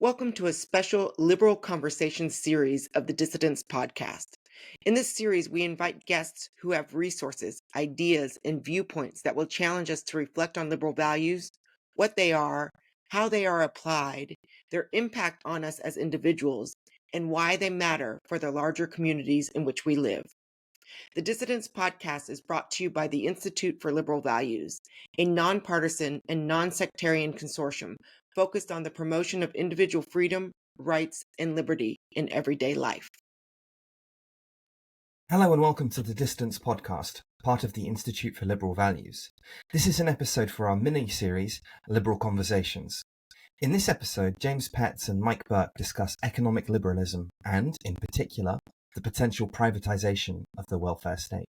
Welcome to a special Liberal Conversation series of the Dissidents podcast. In this series, we invite guests who have resources, ideas, and viewpoints that will challenge us to reflect on liberal values, what they are, how they are applied, their impact on us as individuals, and why they matter for the larger communities in which we live. The Dissidents podcast is brought to you by the Institute for Liberal Values, a nonpartisan and non-sectarian consortium focused on the promotion of individual freedom, rights, and liberty in everyday life. Hello and welcome to the Dissidents podcast, part of the Institute for Liberal Values. This is an episode for our mini-series, Liberal Conversations. In this episode, James Petts and Mike Burke discuss economic liberalism and, in particular, the potential privatisation of the welfare state.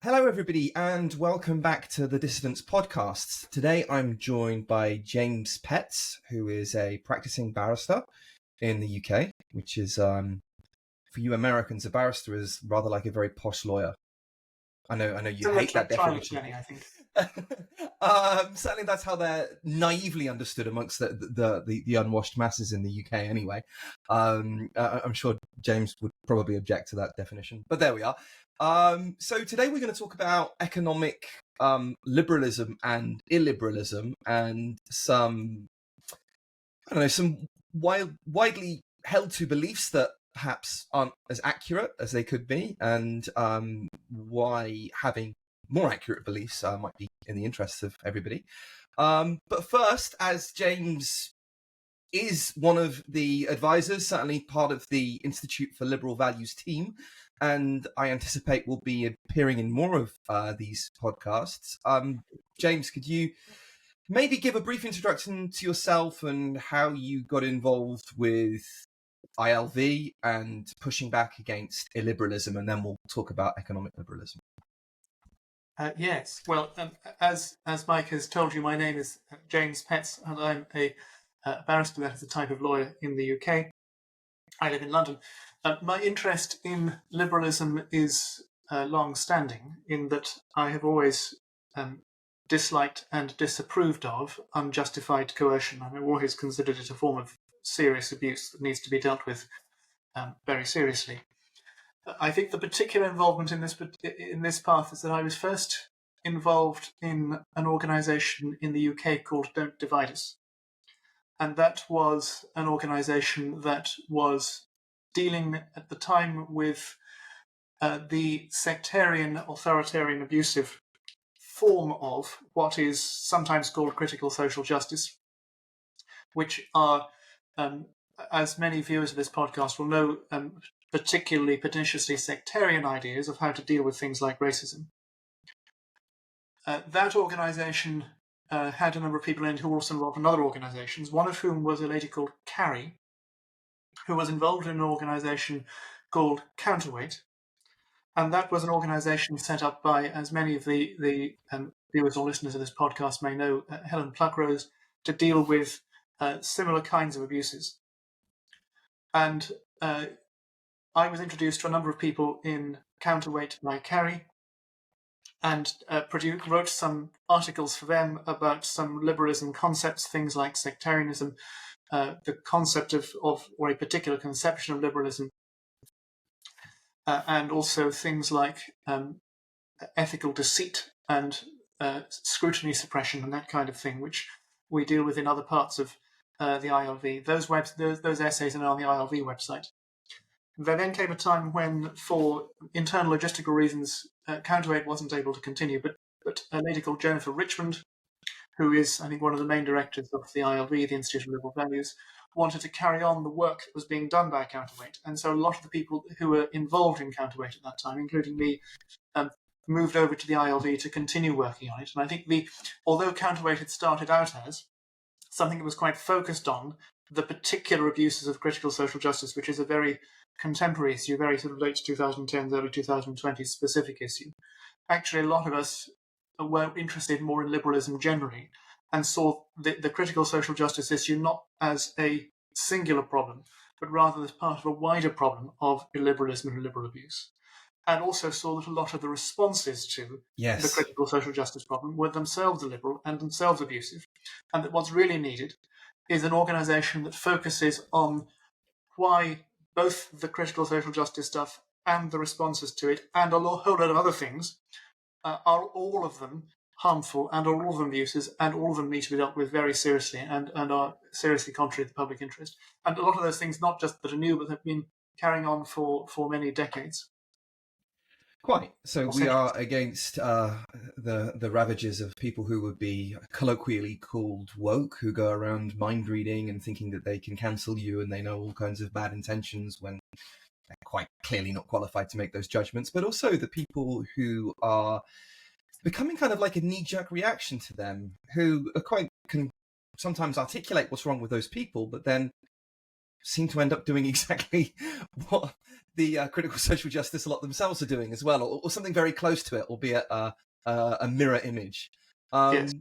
Hello everybody and welcome back to the Dissidents podcast. Today I'm joined by James Petts, who is a practicing barrister in the UK, which is, for you Americans, a barrister is rather like a very posh lawyer. I know you hate that definition. I think. Certainly that's how they're naively understood amongst the unwashed masses in the UK anyway. I'm sure James would probably object to that definition, but there we are. So today we're going to talk about economic liberalism and illiberalism and some widely held to beliefs that perhaps aren't as accurate as they could be, and why having more accurate beliefs might be in the interests of everybody. But first, as James is one of the advisors, certainly part of the Institute for Liberal Values team, and I anticipate will be appearing in more of these podcasts. James, could you maybe give a brief introduction to yourself and how you got involved with ILV and pushing back against illiberalism, and then we'll talk about economic liberalism. Yes. Well, as Mike has told you, my name is James Petts, and I'm a barrister, that is a type of lawyer in the UK. I live in London. My interest in liberalism is long-standing, in that I have always disliked and disapproved of unjustified coercion. I've always considered it a form of serious abuse that needs to be dealt with very seriously. I think the particular involvement in this path is that I was first involved in an organisation in the UK called Don't Divide Us. And that was an organisation that was dealing at the time with the sectarian, authoritarian, abusive form of what is sometimes called critical social justice, which are, as many viewers of this podcast will know, particularly perniciously sectarian ideas of how to deal with things like racism. That organisation had a number of people in it who were also involved in other organisations, one of whom was a lady called Carrie, who was involved in an organisation called Counterweight. And that was an organisation set up by, as many of the viewers or listeners of this podcast may know, Helen Pluckrose, to deal with similar kinds of abuses. And I was introduced to a number of people in Counterweight by Carrie, and wrote some articles for them about some liberalism concepts, things like sectarianism, the concept of or a particular conception of liberalism, and also things like ethical deceit and scrutiny suppression and that kind of thing, which we deal with in other parts of the ILV. Those essays are on the ILV website. There then came a time when, for internal logistical reasons, Counterweight wasn't able to continue, but a lady called Jennifer Richmond, who is, I think, one of the main directors of the ILV, the Institute of Liberal Values, wanted to carry on the work that was being done by Counterweight. And so a lot of the people who were involved in Counterweight at that time, including me, moved over to the ILV to continue working on it. And I think although Counterweight had started out as something that was quite focused on the particular abuses of critical social justice, which is a very contemporary issue, very sort of late 2010s, early 2020s specific issue. Actually, a lot of us were interested more in liberalism generally and saw the critical social justice issue not as a singular problem, but rather as part of a wider problem of illiberalism and liberal abuse. And also saw that a lot of the responses to the critical social justice problem were themselves illiberal and themselves abusive, and that what's really needed is an organisation that focuses on why both the critical social justice stuff and the responses to it, and a whole lot of other things, are all of them harmful, and are all of them abuses, and all of them need to be dealt with very seriously, and are seriously contrary to the public interest. And a lot of those things, not just that are new, but have been carrying on for many decades. Quite. So we are against the ravages of people who would be colloquially called woke, who go around mind reading and thinking that they can cancel you and they know all kinds of bad intentions when they're quite clearly not qualified to make those judgments. But also the people who are becoming kind of like a knee-jerk reaction to them, who are can sometimes articulate what's wrong with those people, but then seem to end up doing exactly what the critical social justice a lot themselves are doing as well, or something very close to it, albeit a mirror image. Yes.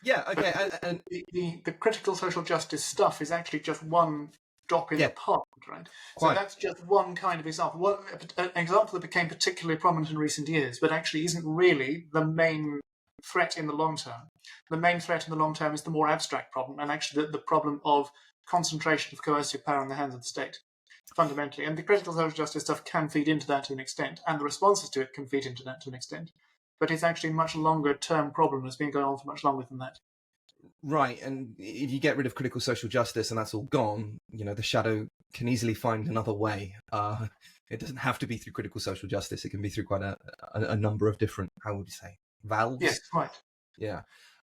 Yeah, okay. And the critical social justice stuff is actually just one drop in the pond, right? Quite. So that's just one kind of example. An example that became particularly prominent in recent years, but actually isn't really the main threat in the long term. The main threat in the long term is the more abstract problem, and actually the problem of concentration of coercive power in the hands of the state, fundamentally. And the critical social justice stuff can feed into that to an extent, and the responses to it can feed into that to an extent. But it's actually a much longer term problem that's been going on for much longer than that. Right, and if you get rid of critical social justice and that's all gone, the shadow can easily find another way. It doesn't have to be through critical social justice. It can be through quite a number of different, how would you say, valves? Yes, right. Yeah.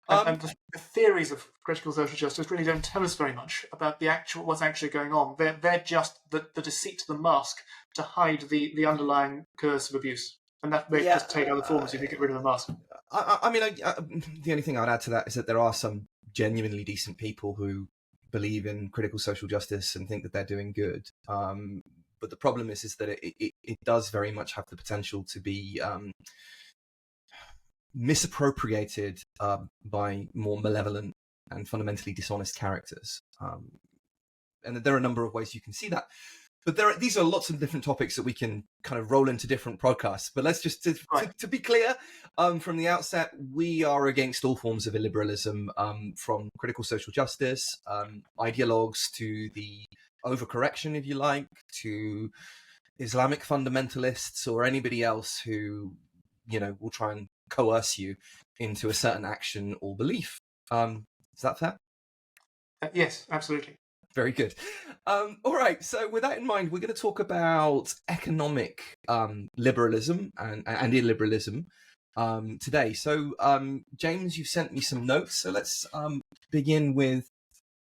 And the theories of critical social justice really don't tell us very much about what's actually going on. They're just the deceit, the mask to hide the underlying coercive abuse. And that may just take other forms if you get rid of the mask. The only thing I'd add to that is that there are some genuinely decent people who believe in critical social justice and think that they're doing good. But the problem is that it does very much have the potential to be misappropriated by more malevolent and fundamentally dishonest characters. And there are a number of ways you can see that. But these are lots of different topics that we can kind of roll into different podcasts. But let's just, to be clear, from the outset, we are against all forms of illiberalism, from critical social justice, ideologues, to the overcorrection, if you like, to Islamic fundamentalists, or anybody else who, will try and coerce you into a certain action or belief. Is that fair? Yes, absolutely. Very good. All right. So with that in mind, we're going to talk about economic liberalism and illiberalism today. So, James, you've sent me some notes. So let's begin with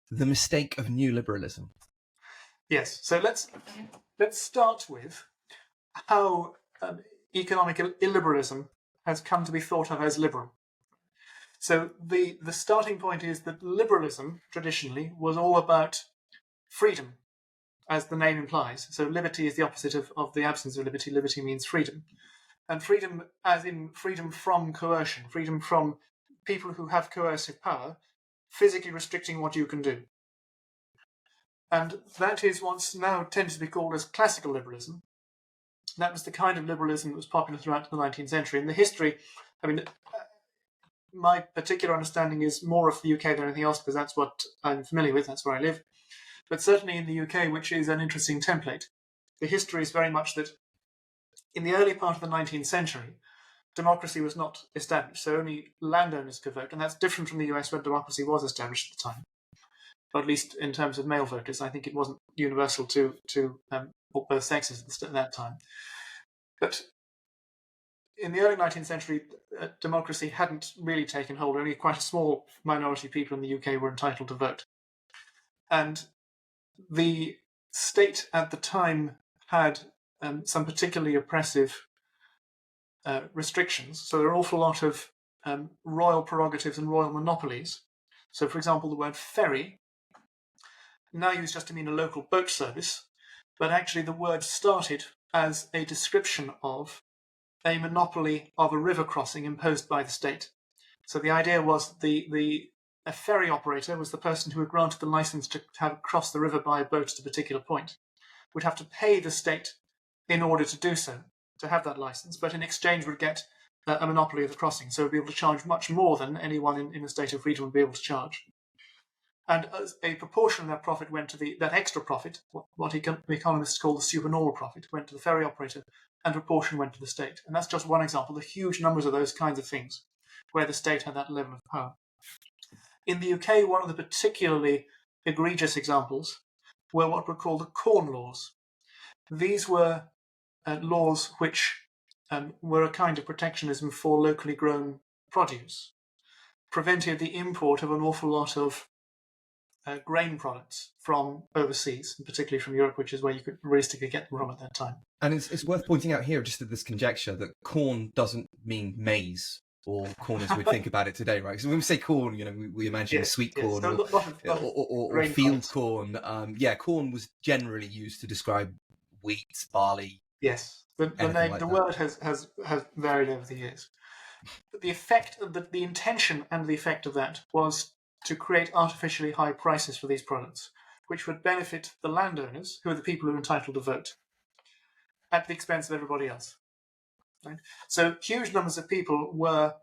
the mistake of new liberalism. Yes. So let's start with how economic illiberalism has come to be thought of as liberal. So the starting point is that liberalism traditionally was all about freedom, as the name implies. So liberty is the opposite of the absence of liberty. Liberty means freedom. And freedom as in freedom from coercion, freedom from people who have coercive power, physically restricting what you can do. And that is what's now tended to be called as classical liberalism. That was the kind of liberalism that was popular throughout the 19th century. In the history, my particular understanding is more of the UK than anything else, because that's what I'm familiar with, that's where I live. But certainly in the UK, which is an interesting template, the history is very much that in the early part of the 19th century, democracy was not established, so only landowners could vote, and that's different from the US where democracy was established at the time. Or at least in terms of male voters. I think it wasn't universal to both sexes at that time. But in the early 19th century, democracy hadn't really taken hold. Only quite a small minority of people in the UK were entitled to vote. And the state at the time had some particularly oppressive restrictions. So there are an awful lot of royal prerogatives and royal monopolies. So, for example, the word ferry, now used just to mean a local boat service, but actually the word started as a description of a monopoly of a river crossing imposed by the state. So the idea was a ferry operator was the person who had granted the license to have crossed the river by a boat at a particular point, would have to pay the state in order to do so, to have that license, but in exchange would get a monopoly of the crossing, so would be able to charge much more than anyone in a state of freedom would be able to charge. and a proportion of that profit went to that extra profit, what economists call the supernormal profit, went to the ferry operator, and a proportion went to the state. And that's just one example. The huge numbers of those kinds of things where the state had that level of power. In the UK, one of the particularly egregious examples were what were called the Corn Laws. These were laws which were a kind of protectionism for locally grown produce, prevented the import of an awful lot of grain products from overseas, and particularly from Europe, which is where you could realistically get them from at that time. And it's worth pointing out here, just this conjecture, that corn doesn't mean maize, or corn as we think about it today, right? Because when we say corn, we imagine sweet corn or field corn. Corn was generally used to describe wheat, barley. Yes, the word has varied over the years. But the effect of the intention and the effect of that was to create artificially high prices for these products, which would benefit the landowners, who are the people who are entitled to vote, at the expense of everybody else. Right? So huge numbers of people were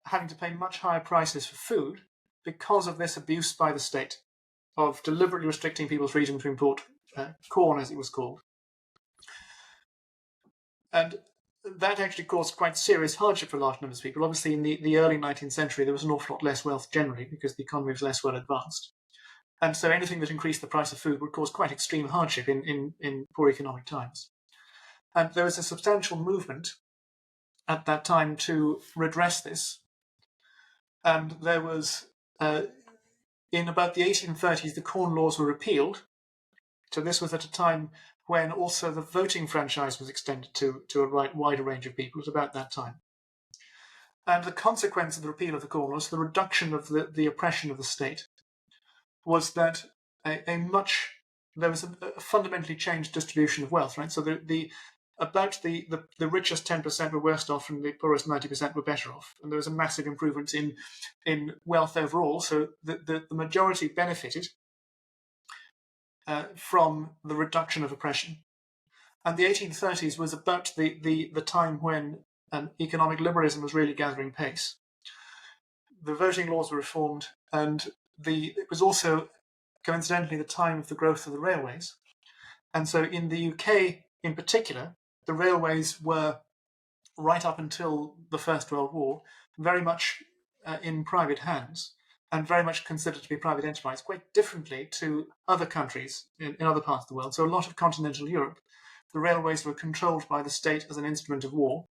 having to pay much higher prices for food because of this abuse by the state of deliberately restricting people's freedom to import corn, as it was called. And that actually caused quite serious hardship for large numbers of people. Obviously, in the early 19th century, there was an awful lot less wealth generally because the economy was less well advanced. And so anything that increased the price of food would cause quite extreme hardship in poor economic times. And there was a substantial movement at that time to redress this. And there was, in about the 1830s, the Corn Laws were repealed. So this was at a time when also the voting franchise was extended to a wider range of people at about that time. And the consequence of the repeal of the Corn Laws, the reduction of the oppression of the state, was that there was a fundamentally changed distribution of wealth, right? So the richest 10% were worse off and the poorest 90% were better off. And there was a massive improvement in wealth overall. So the majority benefited from the reduction of oppression. And the 1830s was about the time when economic liberalism was really gathering pace. The voting laws were reformed, and it was also, coincidentally, the time of the growth of the railways. And so in the UK in particular, the railways were, right up until the First World War, very much in private hands, and very much considered to be private enterprise, quite differently to other countries in other parts of the world. So a lot of continental Europe, the railways were controlled by the state as an instrument of war.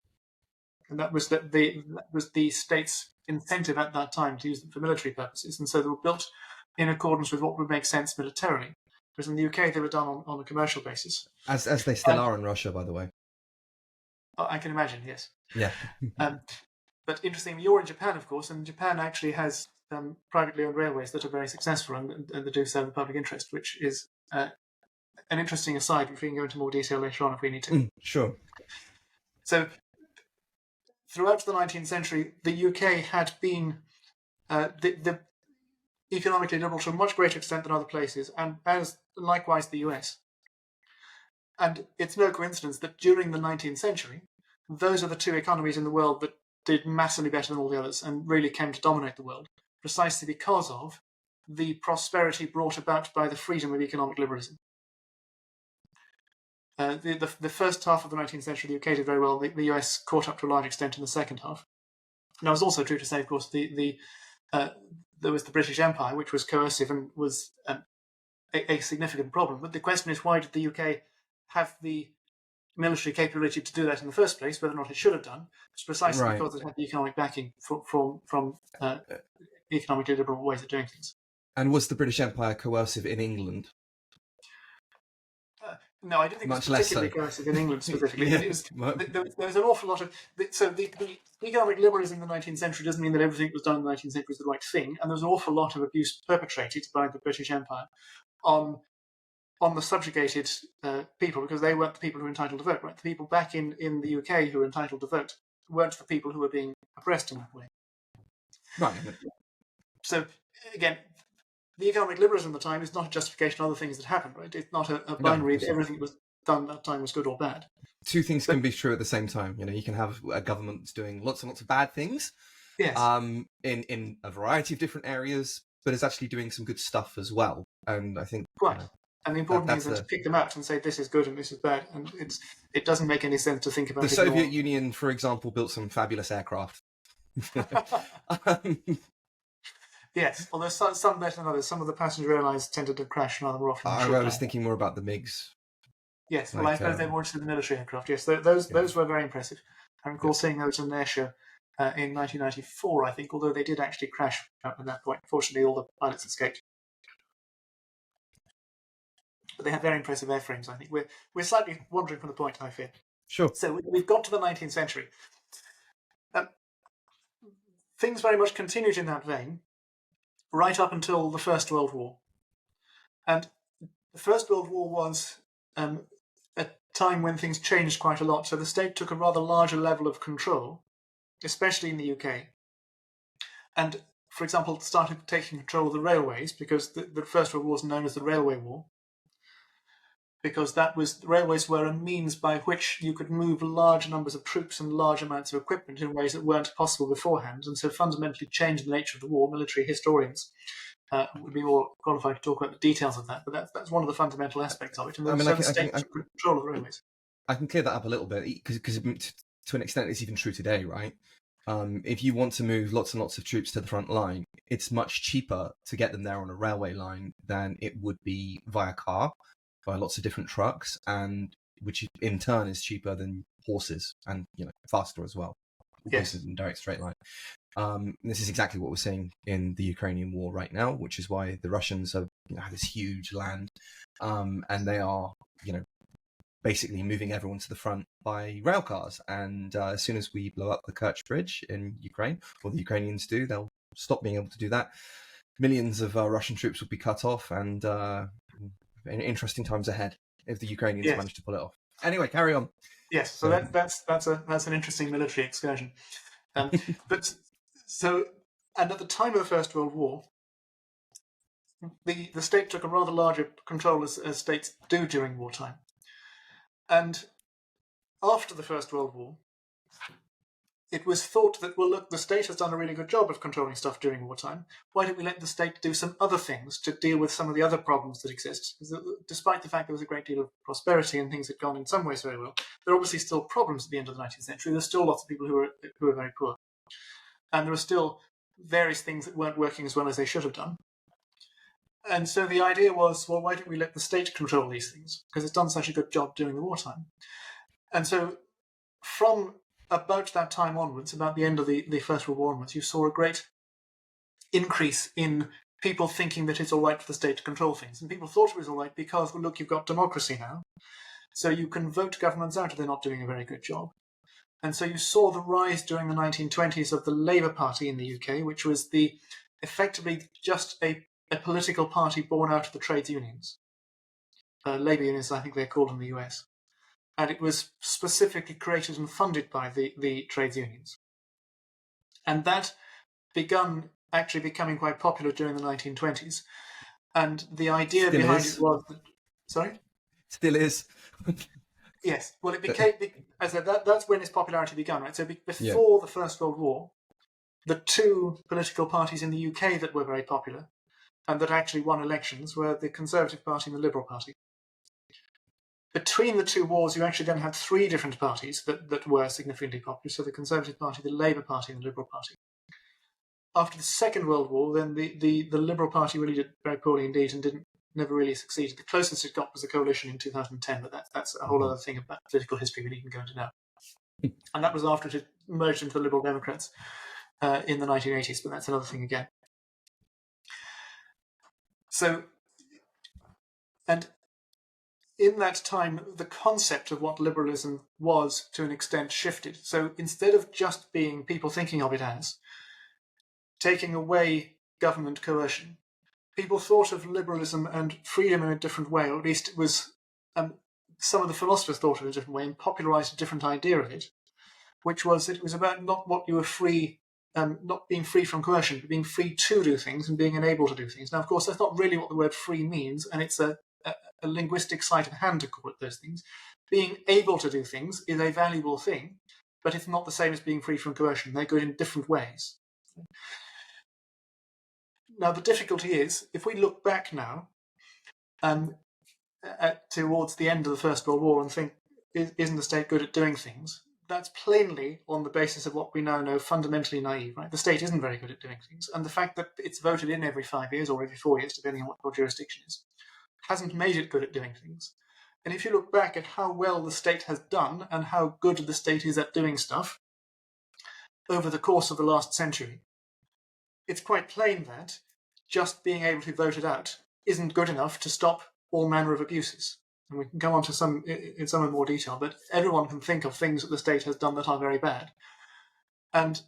And that was the state's incentive at that time to use them for military purposes. And so they were built in accordance with what would make sense militarily. Whereas in the UK, they were done on a commercial basis. As they still are in Russia, by the way. I can imagine, yes. Yeah. But interestingly, you're in Japan, of course, and Japan actually has privately owned railways that are very successful and that do serve the public interest, which is an interesting aside, which we can go into more detail later on if we need to. Sure. So throughout the 19th century, the UK had been the economically liberal to a much greater extent than other places, and as likewise the US. And it's no coincidence that during the 19th century, those are the two economies in the world that did massively better than all the others and really came to dominate the world, precisely because of the prosperity brought about by the freedom of economic liberalism. The first half of the 19th century, the UK did very well. The US caught up to a large extent in the second half. Now, it's also true to say, of course, there was the British Empire, which was coercive and was a significant problem. But the question is, why did the UK have the military capability to do that in the first place, whether or not it should have done? It's precisely because it had the economic backing from economically liberal ways of doing things. And was the British Empire coercive in England? No, I don't think it was particularly coercive in England specifically. There was an awful lot of... So the economic liberalism in the 19th century doesn't mean that everything that was done in the 19th century was the right thing, and there was an awful lot of abuse perpetrated by the British Empire on the subjugated people, because they weren't the people who were entitled to vote, right? The people back in the UK who were entitled to vote weren't the people who were being oppressed in that way. Right. So, again, the economic liberalism at the time is not a justification of other things that happened, right? It's not a binary that everything that was done at that time was good or bad. Two things can be true at the same time. You can have a government that's doing lots and lots of bad things, yes, in a variety of different areas, but it's actually doing some good stuff as well. And I think Quite. And the important thing is then to the pick them out and say this is good and this is bad. And it doesn't make any sense to think about Soviet Union, for example, built some fabulous aircraft. Yes, although some better than others. Some of the passenger airlines tended to crash rather more often. I was thinking more about the MiGs. Yes, well, I suppose they're more interested in the military aircraft. Yes, those were very impressive. I recall seeing those in an air show in 1994, I think, although they did actually crash at that point. Fortunately, all the pilots escaped. But they had very impressive airframes, I think. We're slightly wandering from the point, I fear. Sure. So we've got to the 19th century. Things very much continued in that vein, right up until the First World War. And the First World War was a time when things changed quite a lot. So the state took a rather larger level of control, especially in the UK. And, for example, started taking control of the railways, because the First World War was known as the Railway War, because the railways were a means by which you could move large numbers of troops and large amounts of equipment in ways that weren't possible beforehand, and so fundamentally changed the nature of the war. Military historians would be more qualified to talk about the details of that, but that's one of the fundamental aspects of it. And the state took control of the railways. I can clear that up a little bit, because to an extent it's even true today, right? If you want to move lots and lots of troops to the front line, it's much cheaper to get them there on a railway line than it would be via car, by lots of different trucks, and which in turn is cheaper than horses, and faster as well. Yes, in direct straight line. This is exactly what we're seeing in the Ukrainian war right now, which is why the Russians have this huge land, and they are basically moving everyone to the front by rail cars. And as soon as we blow up the Kerch Bridge in Ukraine, or the Ukrainians do, they'll stop being able to do that. Millions of Russian troops will be cut off, and interesting times ahead if the Ukrainians manage to pull it off. Anyway, carry on. Yes, so that's an interesting military excursion. But so, and at the time of the First World War, the state took a rather larger control as states do during wartime. And after the First World War, it was thought that, well, look, the state has done a really good job of controlling stuff during wartime. Why don't we let the state do some other things to deal with some of the other problems that exist? Because despite the fact there was a great deal of prosperity and things had gone in some ways very well, there are obviously still problems at the end of the 19th century. There's still lots of people who are very poor. And there are still various things that weren't working as well as they should have done. And so the idea was, well, why don't we let the state control these things? Because it's done such a good job during the wartime. And so from about that time onwards, about the end of the First World War onwards, you saw a great increase in people thinking that it's all right for the state to control things. And people thought it was all right because, well, look, you've got democracy now, so you can vote governments out if they're not doing a very good job. And so you saw the rise during the 1920s of the Labour Party in the UK, which was effectively just a political party born out of the trades unions. Labour unions, I think they're called in the US. And it was specifically created and funded by the trades unions. And that begun actually becoming quite popular during the 1920s. And the idea behind it was... Sorry? Still is. Yes. Well, it became... As I said, that's when its popularity began, right? So before the First World War, the two political parties in the UK that were very popular and that actually won elections were the Conservative Party and the Liberal Party. Between the two wars, you actually then had three different parties that were significantly popular. So the Conservative Party, the Labour Party, and the Liberal Party. After the Second World War, then the Liberal Party really did very poorly indeed and never really succeeded. The closest it got was a coalition in 2010, but that's a whole other thing about political history we needn't go into now. And that was after it had merged into the Liberal Democrats in the 1980s, but that's another thing again. So, and in that time, the concept of what liberalism was, to an extent, shifted. So instead of just being people thinking of it as taking away government coercion, people thought of liberalism and freedom in a different way, or at least it was some of the philosophers thought of it a different way and popularised a different idea of it, which was that it was about not what you were free, not being free from coercion, but being free to do things and being enabled to do things. Now, of course, that's not really what the word free means, and it's a linguistic sleight of hand to call it those things. Being able to do things is a valuable thing, but it's not the same as being free from coercion. They're good in different ways. Now, the difficulty is, if we look back now towards the end of the First World War and think, isn't the state good at doing things? That's plainly on the basis of what we now know fundamentally naive, right? The state isn't very good at doing things. And the fact that it's voted in every 5 years or every 4 years, depending on what your jurisdiction is, hasn't made it good at doing things. And if you look back at how well the state has done and how good the state is at doing stuff over the course of the last century, it's quite plain that just being able to vote it out isn't good enough to stop all manner of abuses. And we can go on to some in some more detail, but everyone can think of things that the state has done that are very bad. And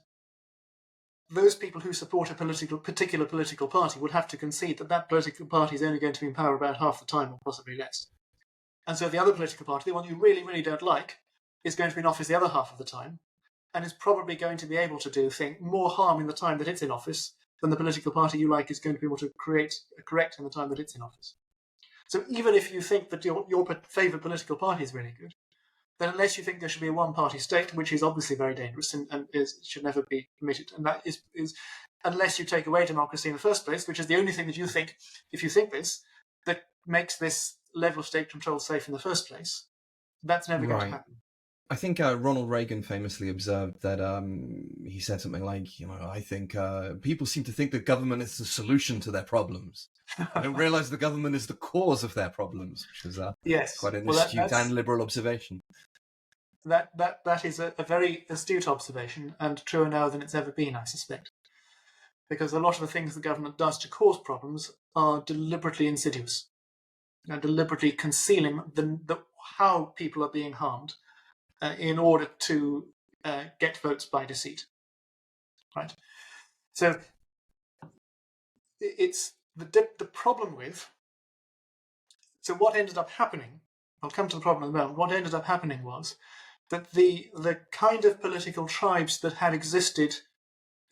those people who support a particular political party would have to concede that that political party is only going to be in power about half the time or possibly less. And so the other political party, the one you really, really don't like, is going to be in office the other half of the time and is probably going to be able to do more harm in the time that it's in office than the political party you like is going to be able to correct in the time that it's in office. So even if you think that your favoured political party is really good, then unless you think there should be a one-party state, which is obviously very dangerous and should never be permitted, and that is unless you take away democracy in the first place, which is the only thing that you think, if you think this, that makes this level of state control safe in the first place, that's never going to happen. I think Ronald Reagan famously observed that he said something like, I think people seem to think that government is the solution to their problems. I don't realise the government is the cause of their problems, which is quite an astute and liberal observation. That is a very astute observation and truer now than it's ever been, I suspect. Because a lot of the things the government does to cause problems are deliberately insidious and deliberately concealing how people are being harmed in order to get votes by deceit. Right? So it's the problem with... So what ended up happening, I'll come to the problem in a moment, what ended up happening was that the kind of political tribes that had existed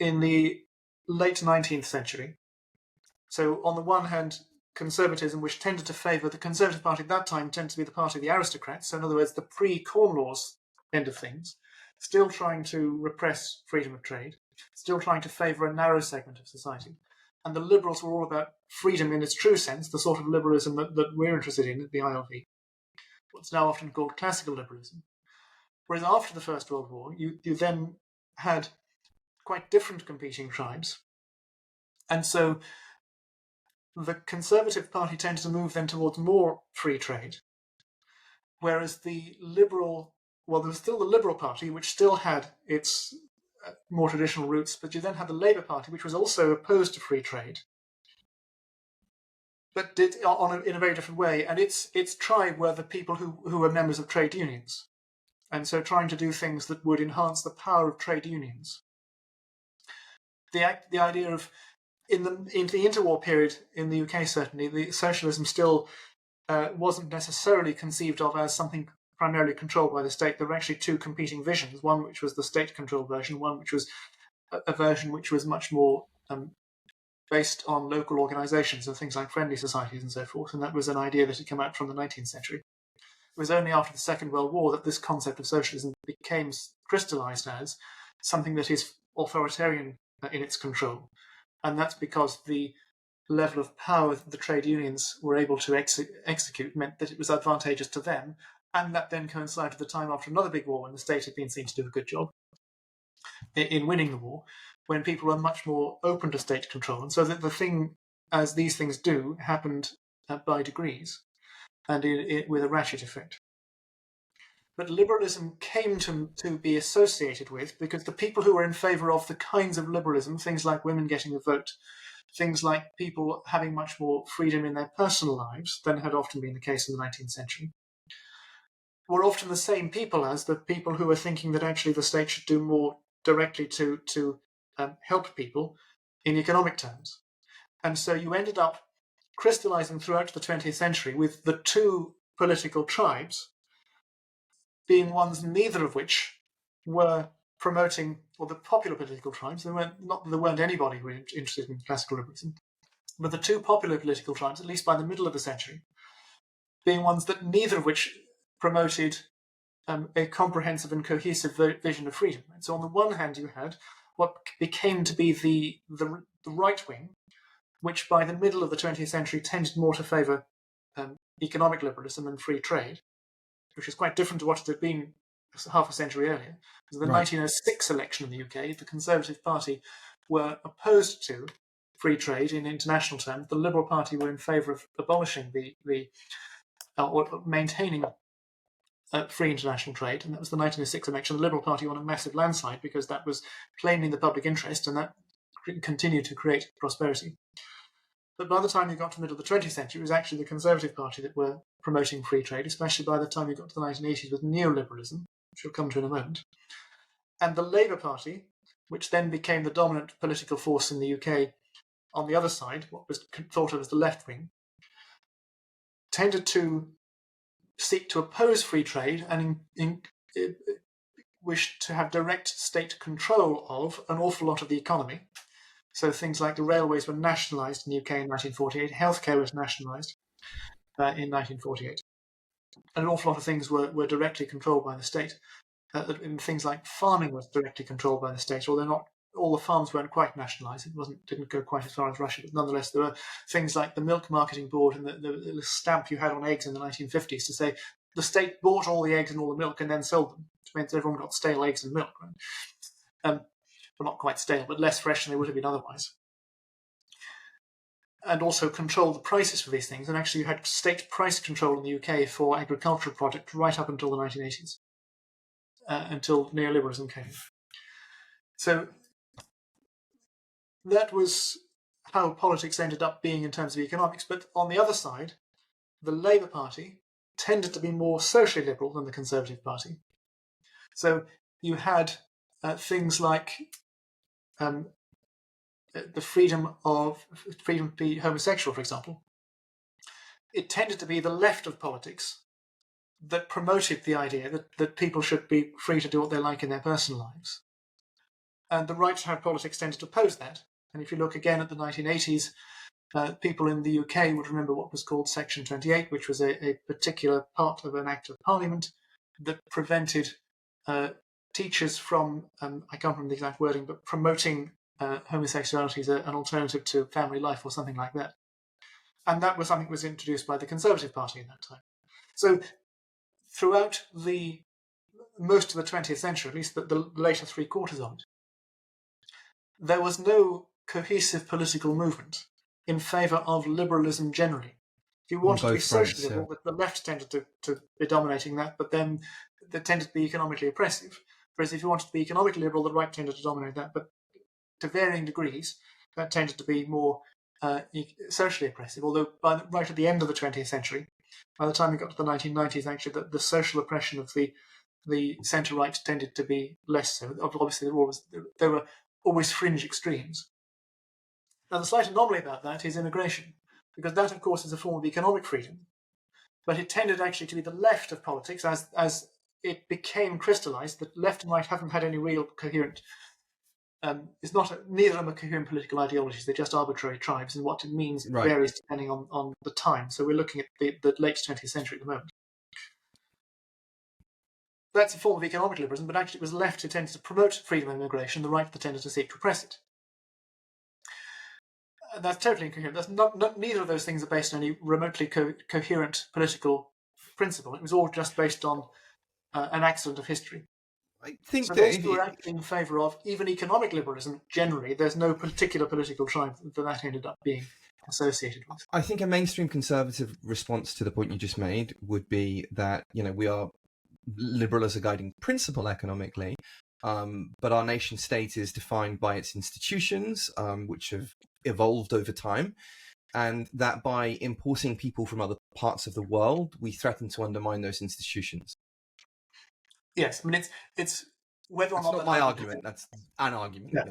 in the late 19th century, so on the one hand, conservatism, which tended to favour the Conservative Party at that time, tended to be the party of the aristocrats, so in other words, the pre-Corn Laws end of things, still trying to repress freedom of trade, still trying to favour a narrow segment of society. And the Liberals were all about freedom in its true sense, the sort of liberalism that we're interested in at the ILV, what's now often called classical liberalism. Whereas after the First World War, you then had quite different competing tribes. And so the Conservative Party tended to move then towards more free trade, whereas the Liberal, well, there was still the Liberal Party, which still had its more traditional roots, but you then had the Labour Party, which was also opposed to free trade, but did in a very different way. And its tribe were the people who were members of trade unions, and so trying to do things that would enhance the power of trade unions. The idea of in the interwar period in the UK, certainly, the socialism still wasn't necessarily conceived of as something primarily controlled by the state. There were actually two competing visions, one which was the state-controlled version, one which was a version which was much more based on local organisations and things like friendly societies and so forth, and that was an idea that had come out from the 19th century. It was only after the Second World War that this concept of socialism became crystallised as something that is authoritarian in its control. And that's because the level of power that the trade unions were able to execute meant that it was advantageous to them, and that then coincided with the time after another big war when the state had been seen to do a good job in winning the war, when people were much more open to state control. And so that the thing, as these things do, happened by degrees and with a ratchet effect. But liberalism came to be associated with, because the people who were in favour of the kinds of liberalism, things like women getting a vote, things like people having much more freedom in their personal lives than had often been the case in the 19th century, were often the same people as the people who were thinking that actually the state should do more directly to help people in economic terms. And so you ended up crystallising throughout the 20th century with the two political tribes being ones neither of which were promoting, or the popular political tribes, not that there weren't anybody who were interested in classical liberalism, but the two popular political tribes, at least by the middle of the century, being ones that neither of which promoted a comprehensive and cohesive vision of freedom. And so on the one hand, you had what became to be the right wing, which by the middle of the 20th century tended more to favour economic liberalism and free trade, which is quite different to what it had been half a century earlier. Because in the 1906 election in the UK, the Conservative Party were opposed to free trade in international terms. The Liberal Party were in favour of abolishing or maintaining free international trade, and that was the 1906 election. The Liberal Party won a massive landslide because that was plainly in the public interest, and that continued to create prosperity. But by the time you got to the middle of the 20th century, it was actually the Conservative Party that were promoting free trade, especially by the time you got to the 1980s with neoliberalism, which we'll come to in a moment. And the Labour Party, which then became the dominant political force in the UK on the other side, what was thought of as the left wing, tended to seek to oppose free trade and wished to have direct state control of an awful lot of the economy. So things like the railways were nationalised in the UK in 1948, healthcare was nationalised in 1948. And an awful lot of things were directly controlled by the state. And things like farming was directly controlled by the state, although not all the farms weren't quite nationalised. It didn't go quite as far as Russia, but nonetheless there were things like the Milk Marketing Board and the stamp you had on eggs in the 1950s to say the state bought all the eggs and all the milk and then sold them, which meant everyone got stale eggs and milk. Right? Well, not quite stale, but less fresh than they would have been otherwise. And also control the prices for these things. And actually you had state price control in the UK for agricultural products right up until the 1980s, until neoliberalism came. So that was how politics ended up being in terms of economics. But on the other side, the Labour Party tended to be more socially liberal than the Conservative Party. So you had things like the freedom to be homosexual, for example. It tended to be the left of politics that promoted the idea that people should be free to do what they like in their personal lives. And the right-hand politics tended to oppose that. And if you look again at the 1980s, people in the UK would remember what was called Section 28, which was a particular part of an Act of Parliament that prevented teachers from, I can't remember the exact wording, but promoting homosexuality as an alternative to family life or something like that. And that was something that was introduced by the Conservative Party in that time. So throughout most of the 20th century, at least the later three quarters of it, there was no cohesive political movement in favour of liberalism generally. If you wanted to be socially liberal, the left tended to be dominating that, but then they tended to be economically oppressive. Whereas if you wanted to be economically liberal, the right tended to dominate that, but to varying degrees, that tended to be more socially oppressive. Although right at the end of the 20th century, by the time we got to the 1990s, actually, the social oppression of the centre-right tended to be less so. Obviously, there were always fringe extremes. Now, the slight anomaly about that is immigration, because that, of course, is a form of economic freedom. But it tended actually to be the left of politics as it became crystallised that left and right haven't had any real coherent. Neither of them are coherent political ideologies. They're just arbitrary tribes, and what it means varies depending on the time. So we're looking at the late 20th century at the moment. That's a form of economic liberalism, but actually it was the left who tended to promote freedom of immigration, the right that tended to seek to oppress it. And that's totally incoherent. Neither of those things are based on any remotely coherent political principle. It was all just based on an accident of history. I think so those who are actually in favour of even economic liberalism, generally, there's no particular political tribe that ended up being associated with. I think a mainstream conservative response to the point you just made would be that, we are liberal as a guiding principle economically, but our nation state is defined by its institutions, which have evolved over time, and that by importing people from other parts of the world, we threaten to undermine those institutions. Yes, I mean it's whether or that's not my argument. That's an argument. Yeah.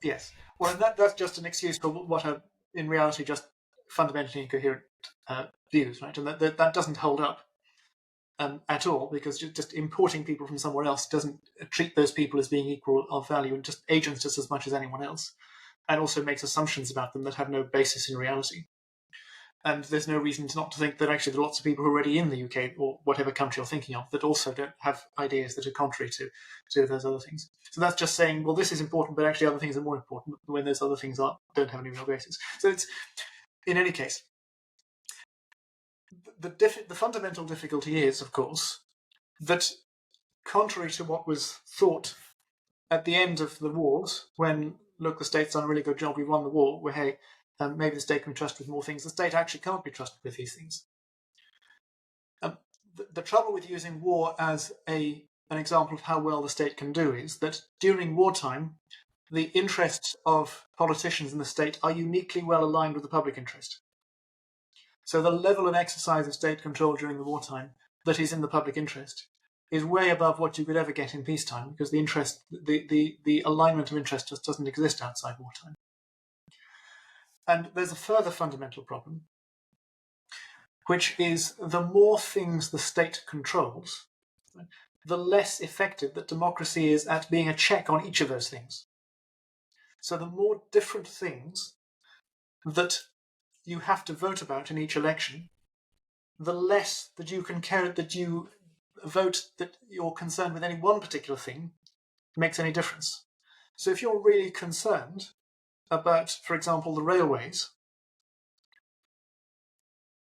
Yes, well, that's just an excuse for what are in reality just fundamentally incoherent views, right? And that doesn't hold up at all, because just importing people from somewhere else doesn't treat those people as being equal of value and just agents just as much as anyone else, and also makes assumptions about them that have no basis in reality. And there's no reason not to think that actually there are lots of people who are already in the UK or whatever country you're thinking of that also don't have ideas that are contrary to those other things. So that's just saying, well, this is important, but actually other things are more important when those other things don't have any real basis. So it's, in any case, the fundamental difficulty is, of course, that contrary to what was thought at the end of the wars, when, look, the state's done a really good job, we won the war, where, hey, maybe the state can be trusted with more things. The state actually can't be trusted with these things. The trouble with using war as an example of how well the state can do is that during wartime, the interests of politicians in the state are uniquely well aligned with the public interest. So the level of exercise of state control during the wartime that is in the public interest is way above what you could ever get in peacetime, because the alignment of interest just doesn't exist outside wartime. And there's a further fundamental problem, which is the more things the state controls, the less effective that democracy is at being a check on each of those things. So the more different things that you have to vote about in each election, the less that you can care that you vote that you're concerned with any one particular thing makes any difference. So if you're really concerned about, for example, the railways,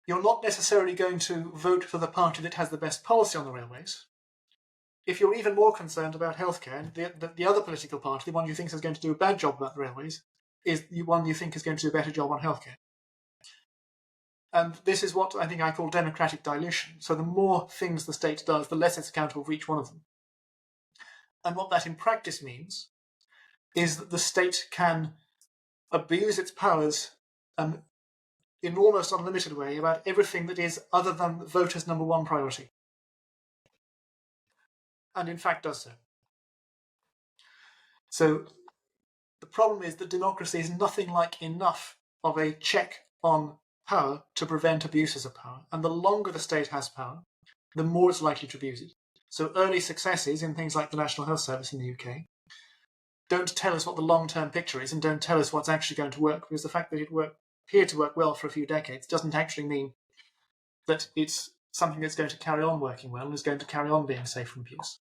you're not necessarily going to vote for the party that has the best policy on the railways. If you're even more concerned about healthcare, the other political party, the one you think is going to do a bad job about the railways, is the one you think is going to do a better job on healthcare. And this is what I think I call democratic dilution. So the more things the state does, the less it's accountable for each one of them. And what that in practice means is that the state can abuse its powers in almost unlimited way about everything that is other than the voters' number one priority. And in fact does so. So the problem is that democracy is nothing like enough of a check on power to prevent abuses of power. And the longer the state has power, the more it's likely to abuse it. So early successes in things like the National Health Service in the UK don't tell us what the long-term picture is and don't tell us what's actually going to work, because the fact that it appeared to work well for a few decades doesn't actually mean that it's something that's going to carry on working well and is going to carry on being safe from abuse.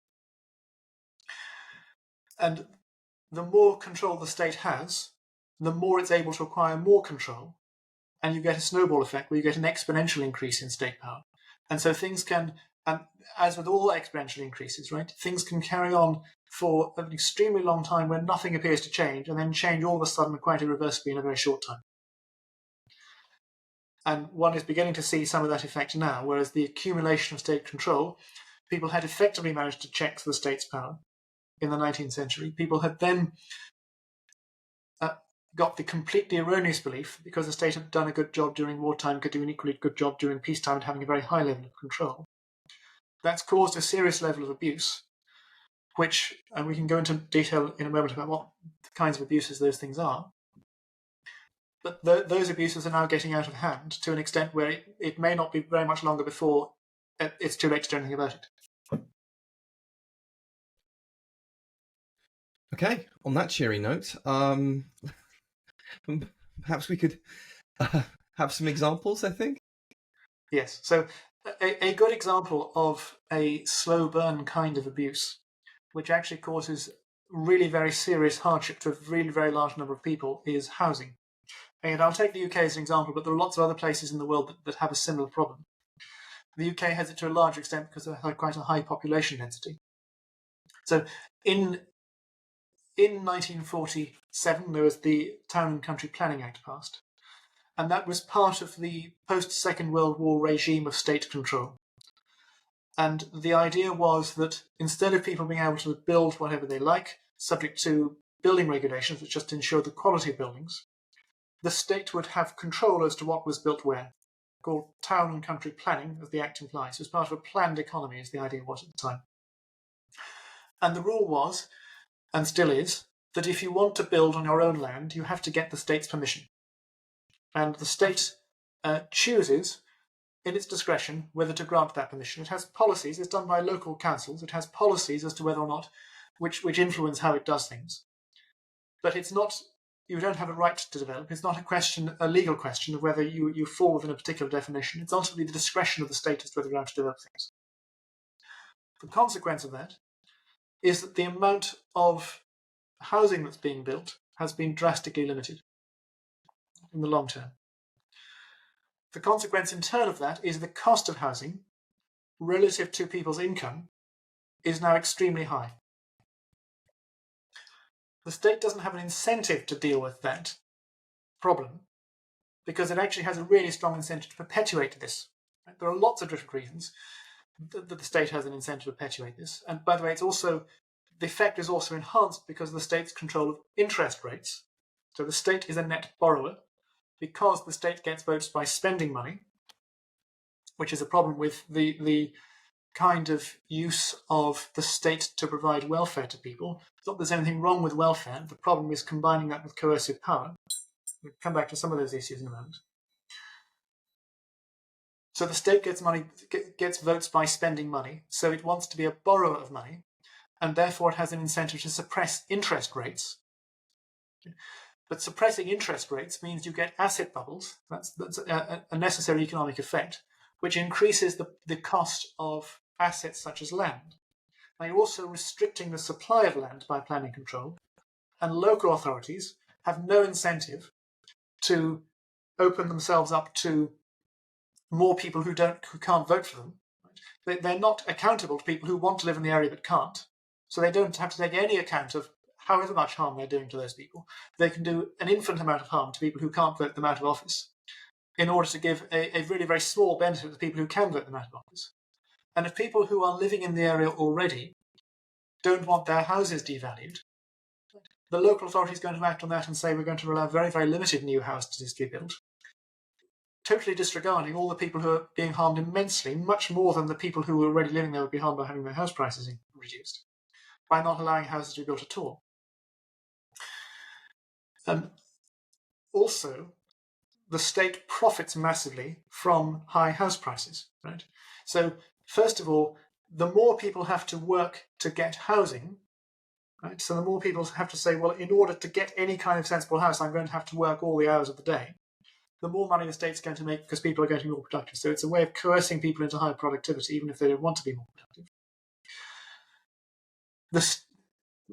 And the more control the state has, the more it's able to acquire more control, and you get a snowball effect where you get an exponential increase in state power. And so things can, as with all exponential increases, right, things can carry on for an extremely long time where nothing appears to change, and then change all of a sudden quite irreversibly in a very short time. And one is beginning to see some of that effect now, whereas the accumulation of state control, people had effectively managed to check the state's power in the 19th century. People had then got the completely erroneous belief, because the state had done a good job during wartime, could do an equally good job during peacetime and having a very high level of control. That's caused a serious level of abuse, which, and we can go into detail in a moment about what kinds of abuses those things are, but those abuses are now getting out of hand to an extent where it may not be very much longer before it's too late to do anything about it. Okay, on that cheery note, perhaps we could have some examples, I think. Yes, so a good example of a slow burn kind of abuse, which actually causes really very serious hardship to a really very large number of people, is housing. And I'll take the UK as an example, but there are lots of other places in the world that have a similar problem. The UK has it to a large extent because it has quite a high population density. So in 1947, there was the Town and Country Planning Act passed, and that was part of the post-Second World War regime of state control. And the idea was that instead of people being able to build whatever they like, subject to building regulations which just ensure the quality of buildings, the state would have control as to what was built where, called Town and Country Planning, as the Act implies. It was part of a planned economy, as the idea was at the time. And the rule was, and still is, that if you want to build on your own land, you have to get the state's permission. And the state chooses, in its discretion, whether to grant that permission. It has policies, it's done by local councils, it has policies as to whether or not, which influence how it does things. But it's not you don't have a right to develop. It's not a legal question of whether you fall within a particular definition. It's ultimately the discretion of the state as to whether you're allowed to develop things. The consequence of that is that the amount of housing that's being built has been drastically limited in the long term. The consequence in turn of that is the cost of housing relative to people's income is now extremely high. The state doesn't have an incentive to deal with that problem because it actually has a really strong incentive to perpetuate this. There are lots of different reasons that the state has an incentive to perpetuate this. And by the way, the effect is also enhanced because of the state's control of interest rates. So the state is a net borrower because the state gets votes by spending money, which is a problem with the kind of use of the state to provide welfare to people. It's not that there's anything wrong with welfare. The problem is combining that with coercive power. We'll come back to some of those issues in a moment. So the state gets votes by spending money, so it wants to be a borrower of money, and therefore it has an incentive to suppress interest rates. But suppressing interest rates means you get asset bubbles. That's a necessary economic effect, which increases the cost of assets such as land. Now you're also restricting the supply of land by planning control, and local authorities have no incentive to open themselves up to more people who can't vote for them. They're not accountable to people who want to live in the area but can't. So they don't have to take any account of however much harm they're doing to those people. They can do an infinite amount of harm to people who can't vote them out of office in order to give a really very small benefit to people who can vote them out of office. And if people who are living in the area already don't want their houses devalued, the local authority is going to act on that and say we're going to allow very, very limited new houses to be built, totally disregarding all the people who are being harmed immensely, much more than the people who are already living there would be harmed by having their house prices reduced, by not allowing houses to be built at all. Also, the state profits massively from high house prices, right? So, first of all, the more people have to work to get housing, right? So the more people have to say, well, in order to get any kind of sensible house, I'm going to have to work all the hours of the day. The more money the state's going to make because people are going to be more productive. So it's a way of coercing people into higher productivity, even if they don't want to be more productive.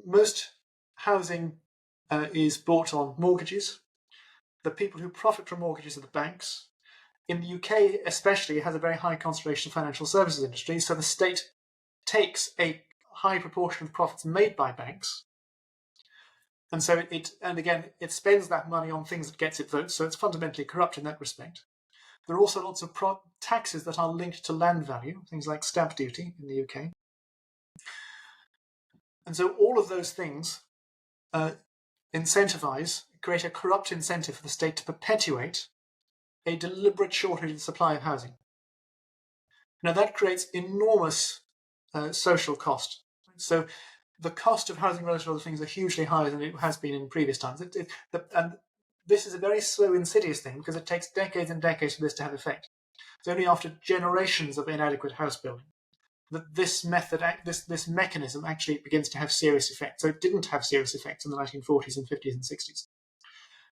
Most housing is bought on mortgages. The people who profit from mortgages are the banks. In the UK, especially, it has a very high concentration of financial services industry, so the state takes a high proportion of profits made by banks. And so it spends that money on things that gets it votes, so it's fundamentally corrupt in that respect. There are also lots of taxes that are linked to land value, things like stamp duty in the UK. And so all of those things create a corrupt incentive for the state to perpetuate a deliberate shortage in the supply of housing. Now that creates enormous social cost. So the cost of housing relative to other things are hugely higher than it has been in previous times. And this is a very slow, insidious thing because it takes decades and decades for this to have effect. It's only after generations of inadequate house building that this mechanism actually begins to have serious effects. So it didn't have serious effects in the 1940s and 50s and 60s.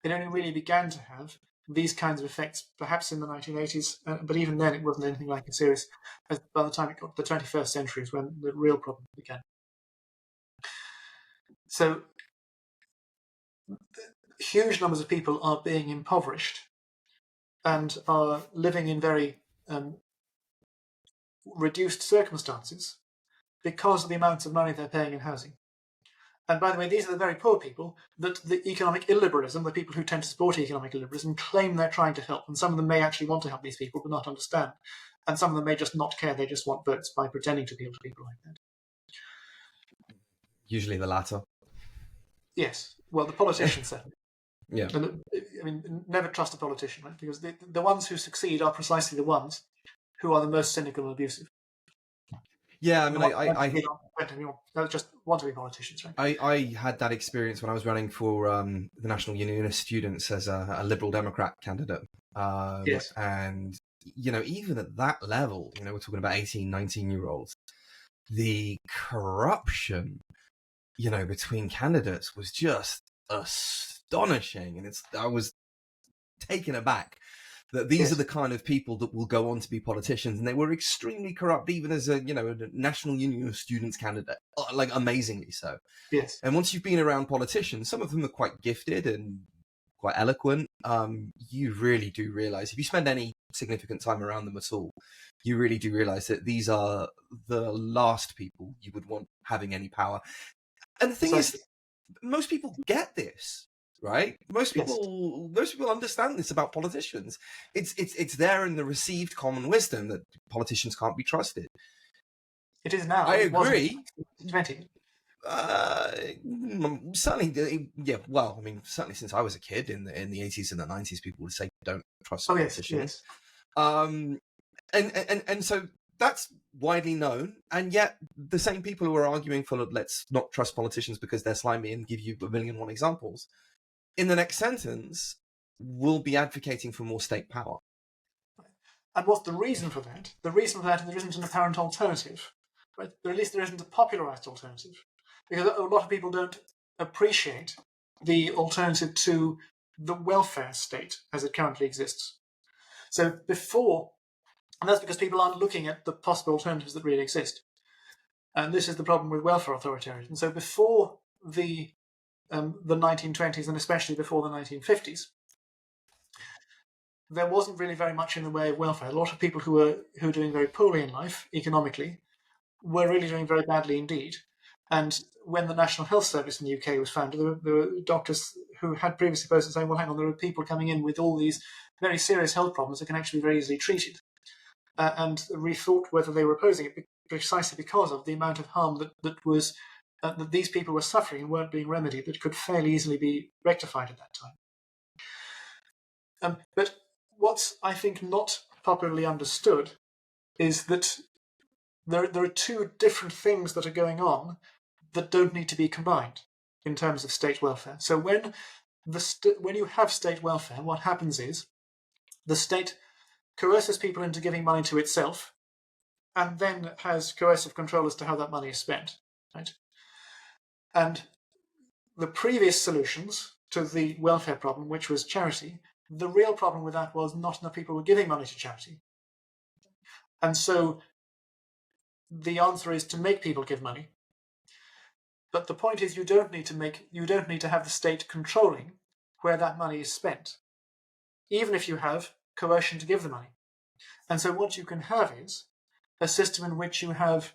It only really began to have these kinds of effects perhaps in the 1980s, but even then it wasn't anything like as serious as by the time it got to the 21st century is when the real problem began. So huge numbers of people are being impoverished and are living in very reduced circumstances because of the amounts of money they're paying in housing. And by the way, these are the very poor people that the economic illiberalism, the people who tend to support economic illiberalism, claim they're trying to help. And some of them may actually want to help these people, but not understand. And some of them may just not care. They just want votes by pretending to appeal to people like that. Usually the latter. Yes. Well, the politicians certainly. Yeah. And, I mean, never trust a politician, right? Because the ones who succeed are precisely the ones who are the most cynical and abusive. Yeah, I mean, I just want to be politicians, right? I had that experience when I was running for the National Unionist Students as a Liberal Democrat candidate. Yes. And, even at that level, we're talking about 18, 19-year-olds, the corruption, between candidates was just astonishing, and I was taken aback that these are the kind of people that will go on to be politicians, and they were extremely corrupt, even as a National Union of Students candidate, like amazingly so. Yes. And once you've been around politicians, some of them are quite gifted and quite eloquent. You really do realize, if you spend any significant time around them at all, you really do realize that these are the last people you would want having any power. And the thing is, most people get this. Right? Most people understand this about politicians. It's there in the received common wisdom that politicians can't be trusted. It is now. I agree. Certainly, yeah. Well, I mean, certainly since I was a kid in the 80s and the 90s, people would say don't trust politicians. Yes. And so that's widely known, and yet the same people who are arguing for let's not trust politicians because they're slimy and give you 1,000,001 examples, in the next sentence, will be advocating for more state power. And what's the reason for that? The reason for that is there isn't an apparent alternative, right? Or at least there isn't a popularized alternative, because a lot of people don't appreciate the alternative to the welfare state as it currently exists. So and that's because people aren't looking at the possible alternatives that really exist. And this is the problem with welfare authoritarianism. And so before the 1920s, and especially before the 1950s, there wasn't really very much in the way of welfare. A lot of people who were doing very poorly in life economically were really doing very badly indeed. And when the National Health Service in the UK was founded, there were doctors who had previously posted saying, well, hang on, there are people coming in with all these very serious health problems that can actually be very easily treated. And rethought whether they were opposing it precisely because of the amount of harm that these people were suffering and weren't being remedied, that could fairly easily be rectified at that time. But what's, I think, not popularly understood is that there are two different things that are going on that don't need to be combined in terms of state welfare. So when you have state welfare, what happens is the state coerces people into giving money to itself, and then has coercive control as to how that money is spent. Right? And the previous solutions to the welfare problem, which was charity, the real problem with that was not enough people were giving money to charity. And so the answer is to make people give money. But the point is, you don't need to have the state controlling where that money is spent, even if you have coercion to give the money. And so what you can have is a system in which you have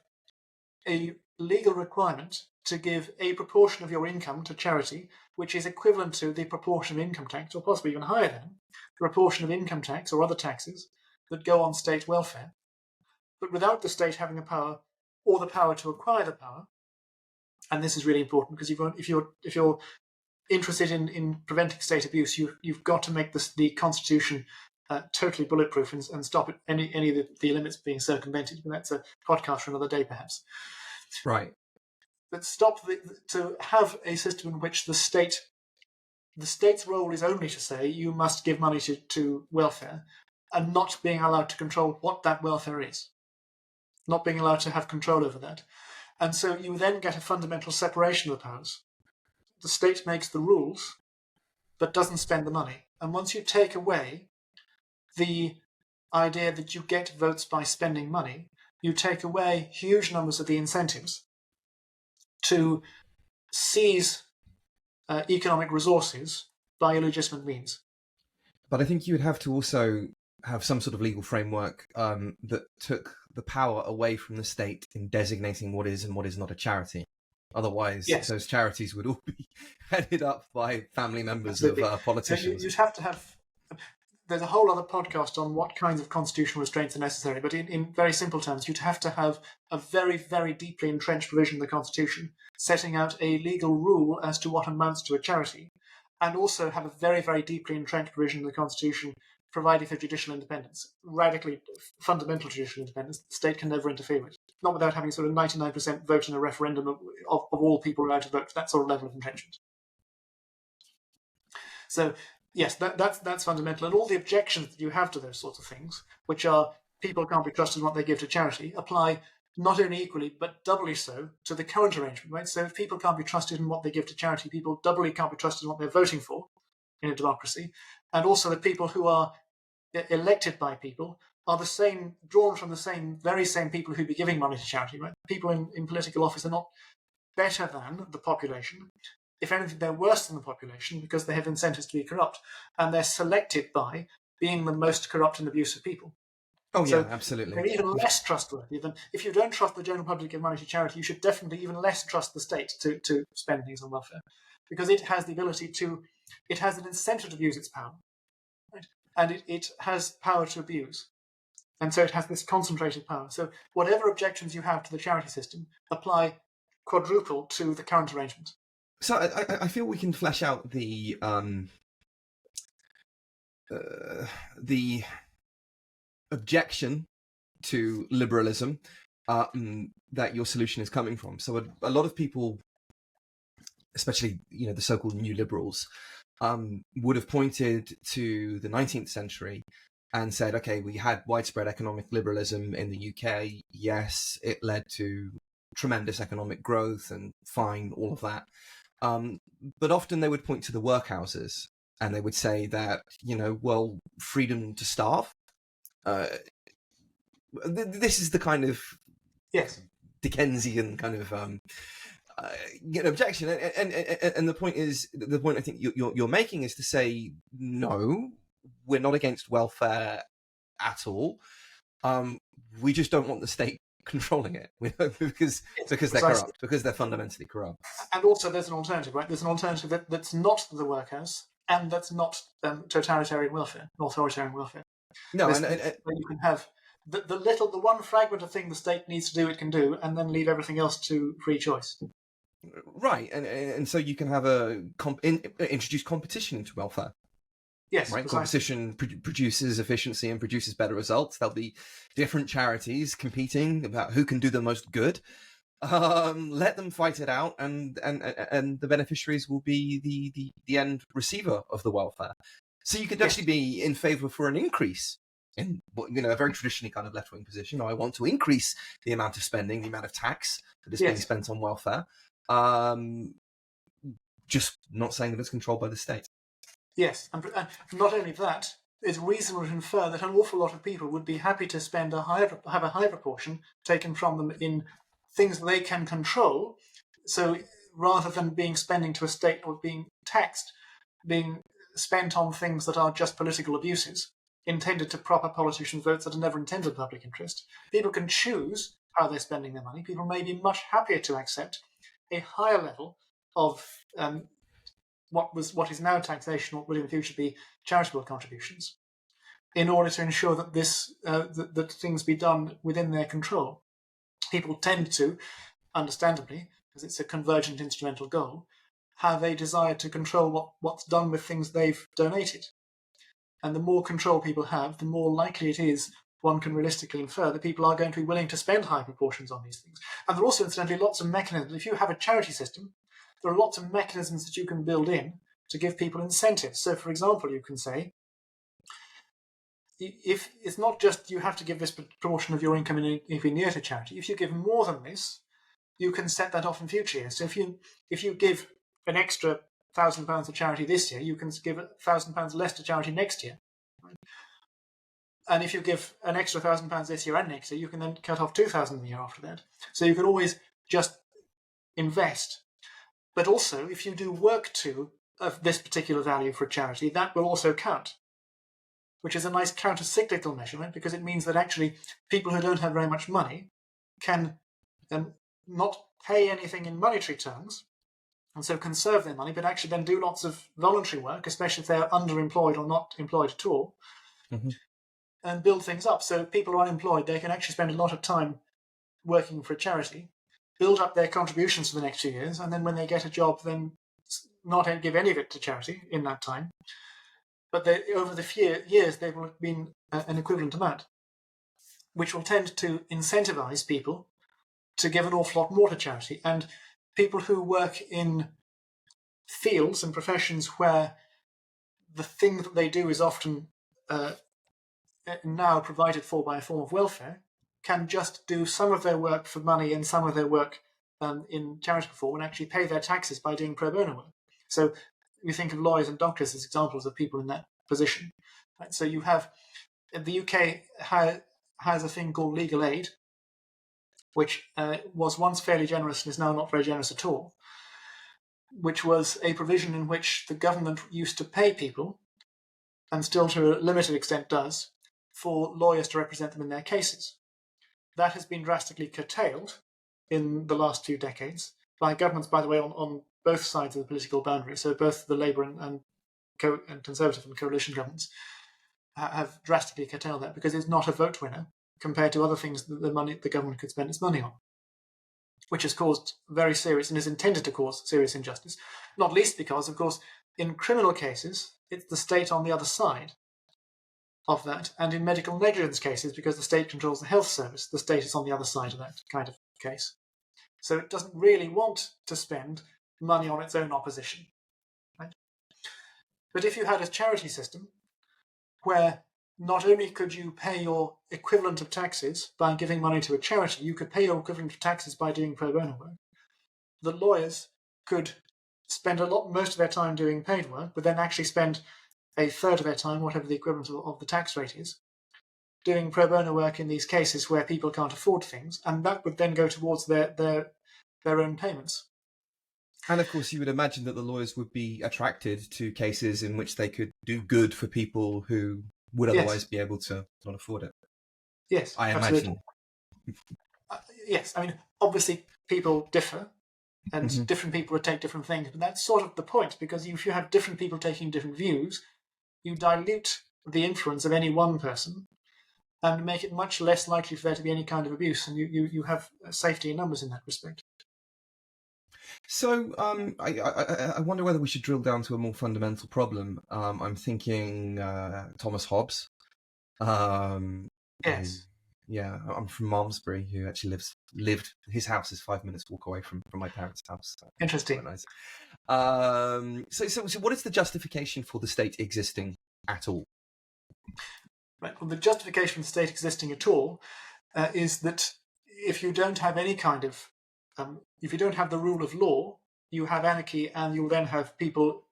a legal requirement to give a proportion of your income to charity, which is equivalent to the proportion of income tax, or possibly even higher than the proportion of income tax or other taxes that go on state welfare, but without the state having the power or the power to acquire the power. And this is really important, because if you're interested in preventing state abuse, you've got to make the Constitution totally bulletproof and stop it, any of the limits being circumvented. But that's a podcast for another day, perhaps. Right. But to have a system in which the state's role is only to say you must give money to welfare, and not being allowed to control what that welfare is, not being allowed to have control over that. And so you then get a fundamental separation of the powers. The state makes the rules, but doesn't spend the money. And once you take away the idea that you get votes by spending money, you take away huge numbers of the incentives to seize economic resources by illegitimate means. But I think you would have to also have some sort of legal framework that took the power away from the state in designating what is and what is not a charity. Otherwise, those charities would all be headed up by family members of politicians. So you'd have to have... There's a whole other podcast on what kinds of constitutional restraints are necessary, but in very simple terms, you'd have to have a very, very deeply entrenched provision in the Constitution setting out a legal rule as to what amounts to a charity, and also have a very, very deeply entrenched provision in the Constitution providing for judicial independence, radically fundamental judicial independence. The state can never interfere with, not without having sort of 99% vote in a referendum of all people allowed to vote, that sort of level of entrenchment. So, yes, that's fundamental. And all the objections that you have to those sorts of things, which are people can't be trusted in what they give to charity, apply not only equally, but doubly so to the current arrangement, right? So if people can't be trusted in what they give to charity, people doubly can't be trusted in what they're voting for in a democracy. And also the people who are elected by people are the same, drawn from the very same people who'd be giving money to charity, right? People in political office are not better than the population. If anything, they're worse than the population because they have incentives to be corrupt. And they're selected by being the most corrupt and abusive people. Oh, So yeah, absolutely. they're even less trustworthy than, if you don't trust the general public to give money to charity, you should definitely even less trust the state to spend things on welfare, because it has the ability to, it has an incentive to abuse its power, right? And it has power to abuse. And so it has this concentrated power. So whatever objections you have to the charity system apply quadruple to the current arrangement. So I feel we can flesh out the objection to liberalism that your solution is coming from. So a lot of people, especially the so-called new liberals, would have pointed to the 19th century and said, okay, we had widespread economic liberalism in the UK. Yes, it led to tremendous economic growth and fine, all of that. But often they would point to the workhouses and they would say that, well, freedom to starve. This is the kind of Dickensian kind of objection, and the point I think you're making is to say, no, we're not against welfare at all. We just don't want the state controlling it because they're corrupt, because they're fundamentally corrupt. And also there's an alternative, right? There's an alternative that's not the workhouse and that's not totalitarian welfare, authoritarian welfare. No, and you can have the one fragment of thing the state needs to do, it can do, and then leave everything else to free choice. Right, and so you can have introduce competition into welfare. Yes, right. Precisely. Competition produces efficiency and produces better results. There'll be different charities competing about who can do the most good. Let them fight it out, and the beneficiaries will be the end receiver of the welfare. So you could actually be in favour for an increase in a very traditionally kind of left-wing position. I want to increase the amount of spending, the amount of tax that is being spent on welfare. Just not saying that it's controlled by the state. Yes, and not only that, it's reasonable to infer that an awful lot of people would be happy to spend have a high proportion taken from them in things that they can control. So rather than being spending to a state or being taxed, being spent on things that are just political abuses, intended to prop up politicians' votes that are never intended in the public interest. People can choose how they're spending their money. People may be much happier to accept a higher level of what is now taxation, what will in the future be charitable contributions, in order to ensure that that things be done within their control. People tend to, understandably, because it's a convergent instrumental goal, have a desire to control what's done with things they've donated. And the more control people have, the more likely it is, one can realistically infer, that people are going to be willing to spend high proportions on these things. And there are also, incidentally, lots of mechanisms. If you have a charity system, there are lots of mechanisms that you can build in to give people incentives. So, for example, you can say, if it's not just you have to give this proportion of your income if you're near to charity, if you give more than this, you can set that off in future years. So if you give an extra £1,000 to charity this year, you can give £1,000 less to charity next year. Right? And if you give an extra £1,000 this year and next year, you can then cut off 2,000 the year after that. So you can always just invest. But also, if you do work of this particular value for a charity, that will also count, which is a nice counter-cyclical measurement, because it means that actually people who don't have very much money can not pay anything in monetary terms, and so conserve their money, but actually then do lots of voluntary work, especially if they're underemployed or not employed at all, and build things up. So if people are unemployed, they can actually spend a lot of time working for a charity, build up their contributions for the next few years, and then when they get a job, then not give any of it to charity in that time. But over the years, they will have been an equivalent amount, which will tend to incentivize people to give an awful lot more to charity. And people who work in fields and professions where the thing that they do is often now provided for by a form of welfare, can just do some of their work for money and some of their work in charity reform and actually pay their taxes by doing pro bono work. So you think of lawyers and doctors as examples of people in that position. Right? So you have, the UK has a thing called legal aid, which was once fairly generous and is now not very generous at all, which was a provision in which the government used to pay people, and still to a limited extent does, for lawyers to represent them in their cases. That has been drastically curtailed in the last 2 decades by governments, by the way, on both sides of the political boundary. So both the Labour and Conservative and coalition governments have drastically curtailed that because it's not a vote winner compared to other things that the government could spend its money on, which has caused very serious and is intended to cause serious injustice, not least because, of course, in criminal cases, it's the state on the other side of that, and in medical negligence cases, because the state controls the health service, the state is on the other side of that kind of case. So it doesn't really want to spend money on its own opposition. Right? But if you had a charity system where not only could you pay your equivalent of taxes by giving money to a charity, you could pay your equivalent of taxes by doing pro bono work, the lawyers could spend most of their time doing paid work, but then actually spend a third of their time, whatever the equivalent of the tax rate is, doing pro bono work in these cases where people can't afford things, and that would then go towards their own payments. And of course, you would imagine that the lawyers would be attracted to cases in which they could do good for people who would otherwise be able to not afford it. Yes, I absolutely. imagine. Yes, I mean, obviously people differ, and different people would take different things, but that's sort of the point, because if you have different people taking different views, you dilute the influence of any one person and make it much less likely for there to be any kind of abuse, and you have safety in numbers in that respect. So I wonder whether we should drill down to a more fundamental problem. I'm thinking Thomas Hobbes. Yes. Yeah, I'm from Malmesbury, who actually lived. His house is 5 minutes walk away from my parents' house. So interesting. Nice. So what is the justification for the state existing at all? Right. Well, the justification for the state existing at all is that if you don't have any kind of, if you don't have the rule of law, you have anarchy, and you'll then have people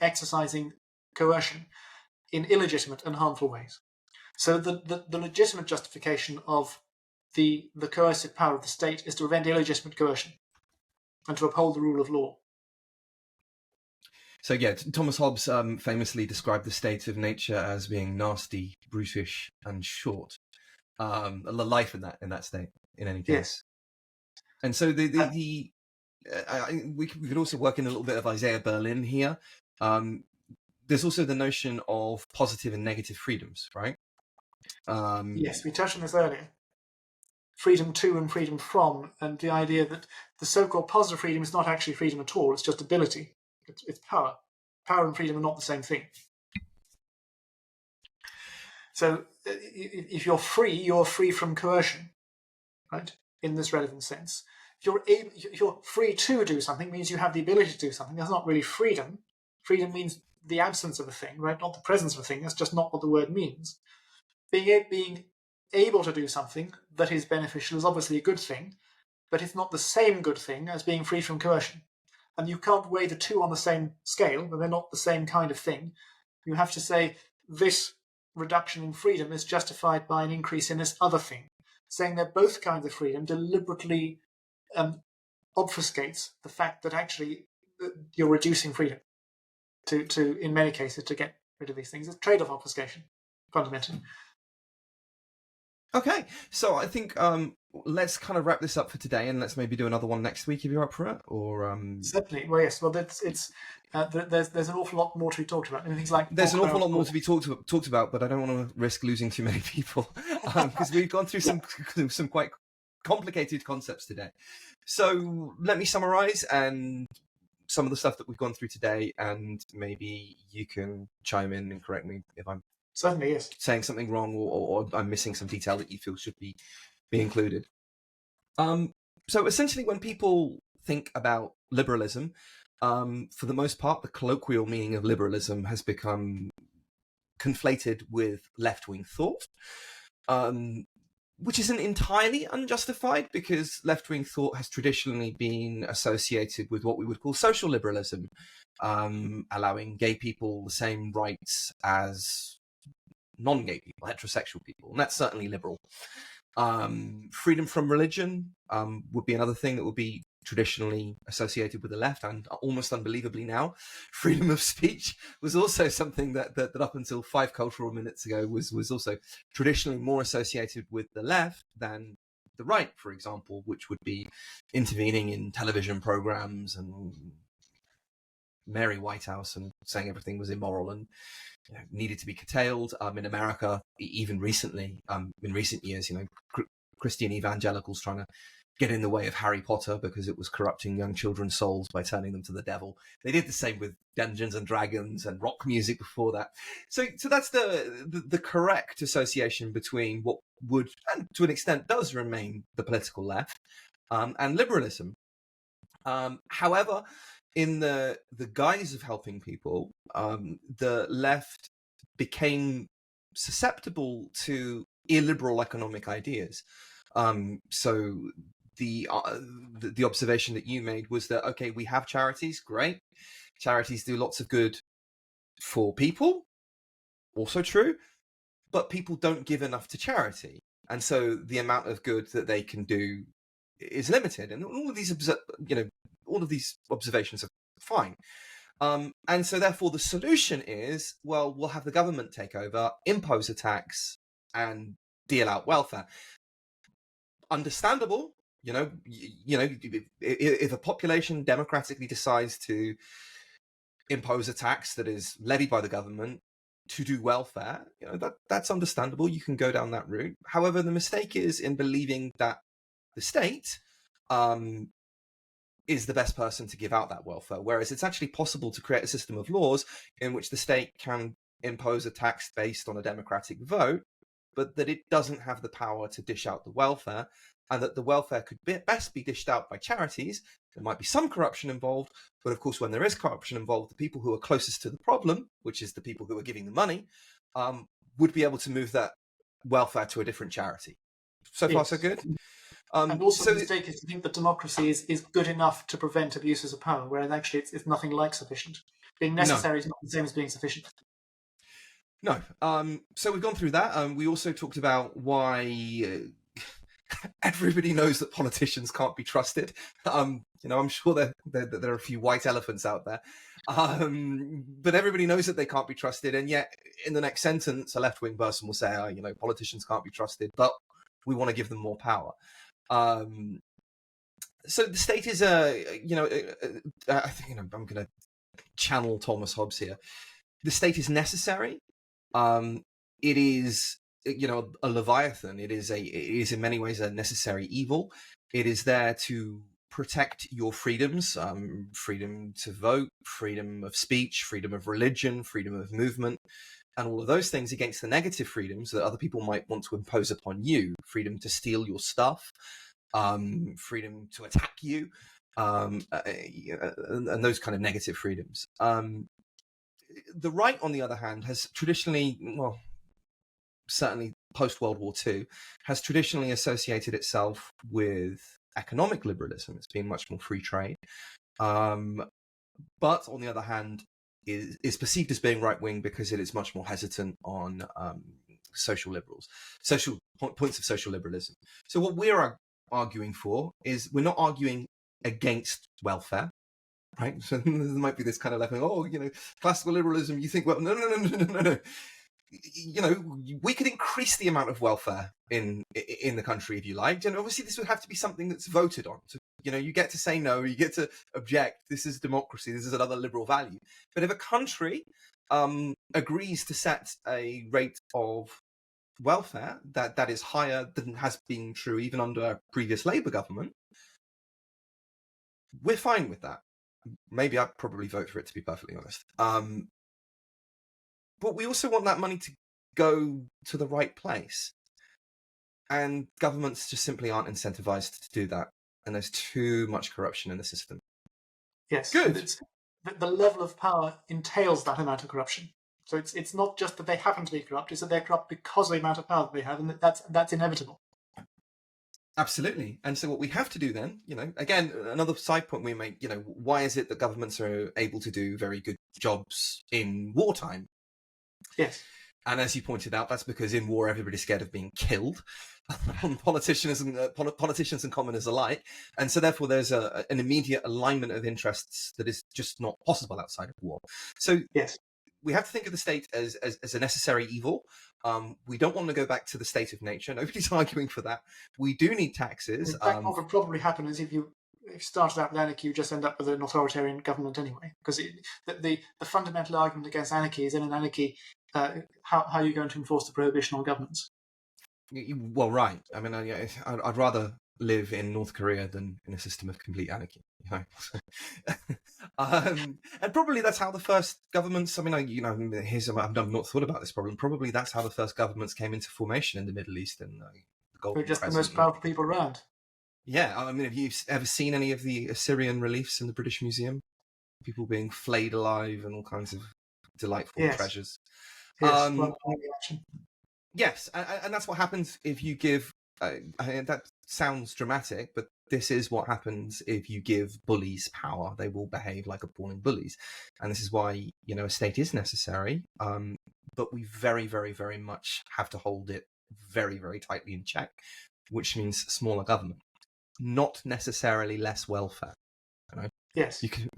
exercising coercion in illegitimate and harmful ways. So the legitimate justification of the coercive power of the state is to prevent illegitimate coercion and to uphold the rule of law. So yeah, Thomas Hobbes famously described the state of nature as being nasty, brutish, and short. A life in that state, in any case. Yes. And so we could also work in a little bit of Isaiah Berlin here. There's also the notion of positive and negative freedoms, right? Yes, we touched on this earlier. Freedom to and freedom from, and the idea that the so-called positive freedom is not actually freedom at all, it's just ability. It's power. Power and freedom are not the same thing. So if you're free from coercion, right, in this relevant sense. If you're free to do something, means you have the ability to do something. That's not really freedom. Freedom means the absence of a thing, right? Not the presence of a thing. That's just not what the word means. Being able to do something that is beneficial is obviously a good thing, but it's not the same good thing as being free from coercion. And you can't weigh the two on the same scale, but they're not the same kind of thing. You have to say this reduction in freedom is justified by an increase in this other thing. Saying they're both kinds of freedom deliberately obfuscates the fact that actually you're reducing freedom to in many cases to get rid of these things. It's trade-off obfuscation, fundamentally. Okay, so I think let's kind of wrap this up for today, and let's maybe do another one next week if you're up for it. Or certainly, well, yes. Well, there's an awful lot more to be talked about. And things like there's an awful lot more to be talked about, but I don't want to risk losing too many people because we've gone through some quite complicated concepts today. So let me summarize and some of the stuff that we've gone through today, and maybe you can chime in and correct me if I'm certainly yes saying something wrong or I'm missing some detail that you feel should be included. So essentially, when people think about liberalism, for the most part, the colloquial meaning of liberalism has become conflated with left-wing thought. which isn't entirely unjustified, because left-wing thought has traditionally been associated with what we would call social liberalism, allowing gay people the same rights as non-gay people, heterosexual people, and that's certainly liberal. Freedom from religion would be another thing that would be traditionally associated with the left, and almost unbelievably now, freedom of speech was also something that up until 5 cultural minutes ago was also traditionally more associated with the left than the right, for example, which would be intervening in television programs and Mary Whitehouse and saying everything was immoral and needed to be curtailed. In America, even recently, in recent years, Christian evangelicals trying to get in the way of Harry Potter because it was corrupting young children's souls by turning them to the devil. They did the same with Dungeons and Dragons and rock music before that. So that's the correct association between what would, and to an extent does remain, the political left and liberalism. However, in the guise of helping people, the left became susceptible to illiberal economic ideas. So the observation that you made was that, okay, we have charities, great. Charities do lots of good for people, also true, but people don't give enough to charity. And so the amount of good that they can do is limited. And all of these observations are fine. And so therefore the solution is, well, we'll have the government take over, impose a tax, and deal out welfare. Understandable, if a population democratically decides to impose a tax that is levied by the government to do welfare, that's understandable. You can go down that route. However, the mistake is in believing that the state is the best person to give out that welfare, whereas it's actually possible to create a system of laws in which the state can impose a tax based on a democratic vote, but that it doesn't have the power to dish out the welfare, and that the welfare could best be dished out by charities. There might be some corruption involved, but of course, when there is corruption involved, the people who are closest to the problem, which is the people who are giving the money, would be able to move that welfare to a different charity. So far, so good. And also the mistake is to think that democracy is good enough to prevent abuses of power, whereas actually it's nothing like sufficient. Being necessary is not the same as being sufficient. No. So we've gone through that. We also talked about why everybody knows that politicians can't be trusted. I'm sure there are a few white elephants out there, but everybody knows that they can't be trusted. And yet, in the next sentence, a left-wing person will say, politicians can't be trusted, but we want to give them more power. So the state is I think I'm going to channel Thomas Hobbes here. The state is necessary. It is, a leviathan. It is in many ways a necessary evil. It is there to protect your freedoms, freedom to vote, freedom of speech, freedom of religion, freedom of movement, and all of those things against the negative freedoms that other people might want to impose upon you. Freedom to steal your stuff, freedom to attack you, and those kind of negative freedoms. The right, on the other hand, has traditionally, certainly post-World War II, has traditionally associated itself with economic liberalism. It's been much more free trade. But on the other hand, is perceived as being right-wing because it is much more hesitant on social points of social liberalism. So what we're arguing for is, we're not arguing against welfare, right? So there might be this kind of left wing, classical liberalism, you think, well, no. We could increase the amount of welfare in the country if you liked, and obviously this would have to be something that's voted on. So, you get to say no, you get to object. This is democracy. This is another liberal value. But if a country agrees to set a rate of welfare that is higher than has been true even under a previous Labour government, we're fine with that. Maybe I'd probably vote for it, to be perfectly honest. But we also want that money to go to the right place. And governments just simply aren't incentivized to do that. And there's too much corruption in the system. Yes. Good. The level of power entails that amount of corruption. So it's not just that they happen to be corrupt, it's that they're corrupt because of the amount of power that they have, and that's inevitable. Absolutely. And so what we have to do then, again, another side point we make, why is it that governments are able to do very good jobs in wartime? Yes. And as you pointed out, that's because in war, everybody's scared of being killed, politicians and commoners alike. And so therefore, there's an immediate alignment of interests that is just not possible outside of war. So yes, we have to think of the state as a necessary evil. We don't want to go back to the state of nature. Nobody's arguing for that. We do need taxes. In fact, what would probably happen is if you started out with anarchy, you just end up with an authoritarian government anyway. Because the fundamental argument against anarchy is in an anarchy, how are you going to enforce the prohibition on governments? Well, right. I mean, I'd rather live in North Korea than in a system of complete anarchy. And probably that's how the first governments. I mean, I've not thought about this problem. Probably that's how the first governments came into formation in the Middle East and the Golden They're just Crescent. the most powerful people around. Yeah, I mean, have you ever seen any of the Assyrian reliefs in the British Museum? People being flayed alive and all kinds of delightful treasures. Yes, yes, and that's what happens if you give. That sounds dramatic, but this is what happens if you give bullies power. They will behave like appalling bullies, and this is why a state is necessary. But we very, very, very much have to hold it very, very tightly in check, which means smaller government, not necessarily less welfare. Yes, you can.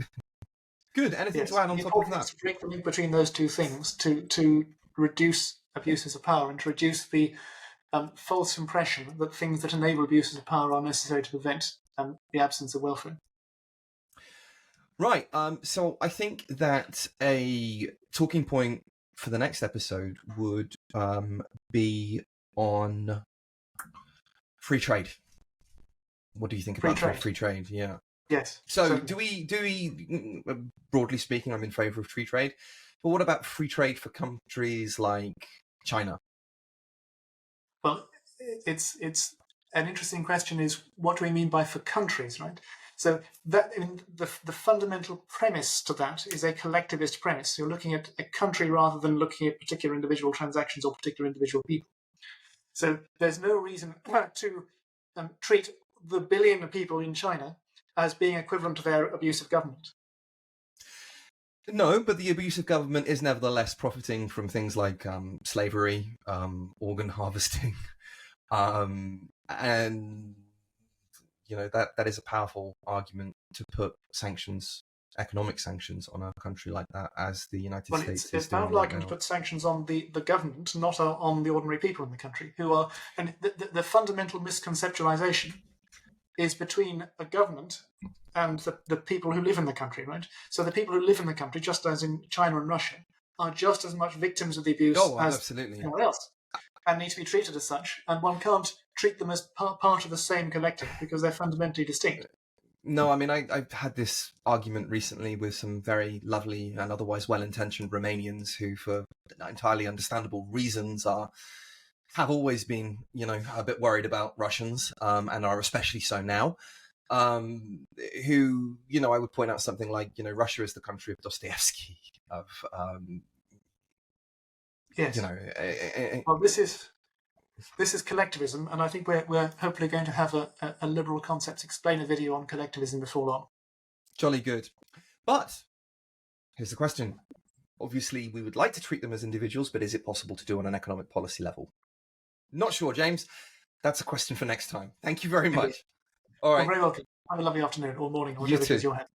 Good. Anything to add on top of that? To break the link between those two things to reduce abuses of power and to reduce the false impression that things that enable abuses of power are necessary to prevent the absence of welfare. Right. So I think that a talking point for the next episode would be on free trade. What do you think about free trade? Yeah. Yes. So do we broadly speaking, I'm in favour of free trade, but what about free trade for countries like China? Well, it's an interesting question. Is what do we mean by for countries, right? So that the fundamental premise to that is a collectivist premise. You're looking at a country rather than looking at particular individual transactions or particular individual people. So there's no reason to treat the billion of people in China as being equivalent to their abuse of government. No, but the abuse of government is nevertheless profiting from things like slavery, organ harvesting, and that is a powerful argument to put sanctions, economic sanctions, on a country like that, as the United States. It's a powerful argument to put sanctions on the government, not on the ordinary people in the country, who are. And the fundamental misconceptualization is between a government and the people who live in the country, right? So the people who live in the country, just as in China and Russia, are just as much victims of the abuse as absolutely. anyone else, and need to be treated as such. And one can't treat them as part of the same collective because they're fundamentally distinct. No, I mean, I've had this argument recently with some very lovely and otherwise well-intentioned Romanians who, for entirely understandable reasons, have always been, a bit worried about Russians, and are especially so now. Who, I would point out something like, Russia is the country of Dostoevsky, of, yes. Well, this is collectivism, and I think we're hopefully going to have a liberal concepts explainer video on collectivism before long. Jolly good. But here's the question. Obviously, we would like to treat them as individuals, but is it possible to do on an economic policy level? Not sure, James. That's a question for next time. Thank you very much. All right. You're very welcome. Have a lovely afternoon or morning or whatever it is you're having.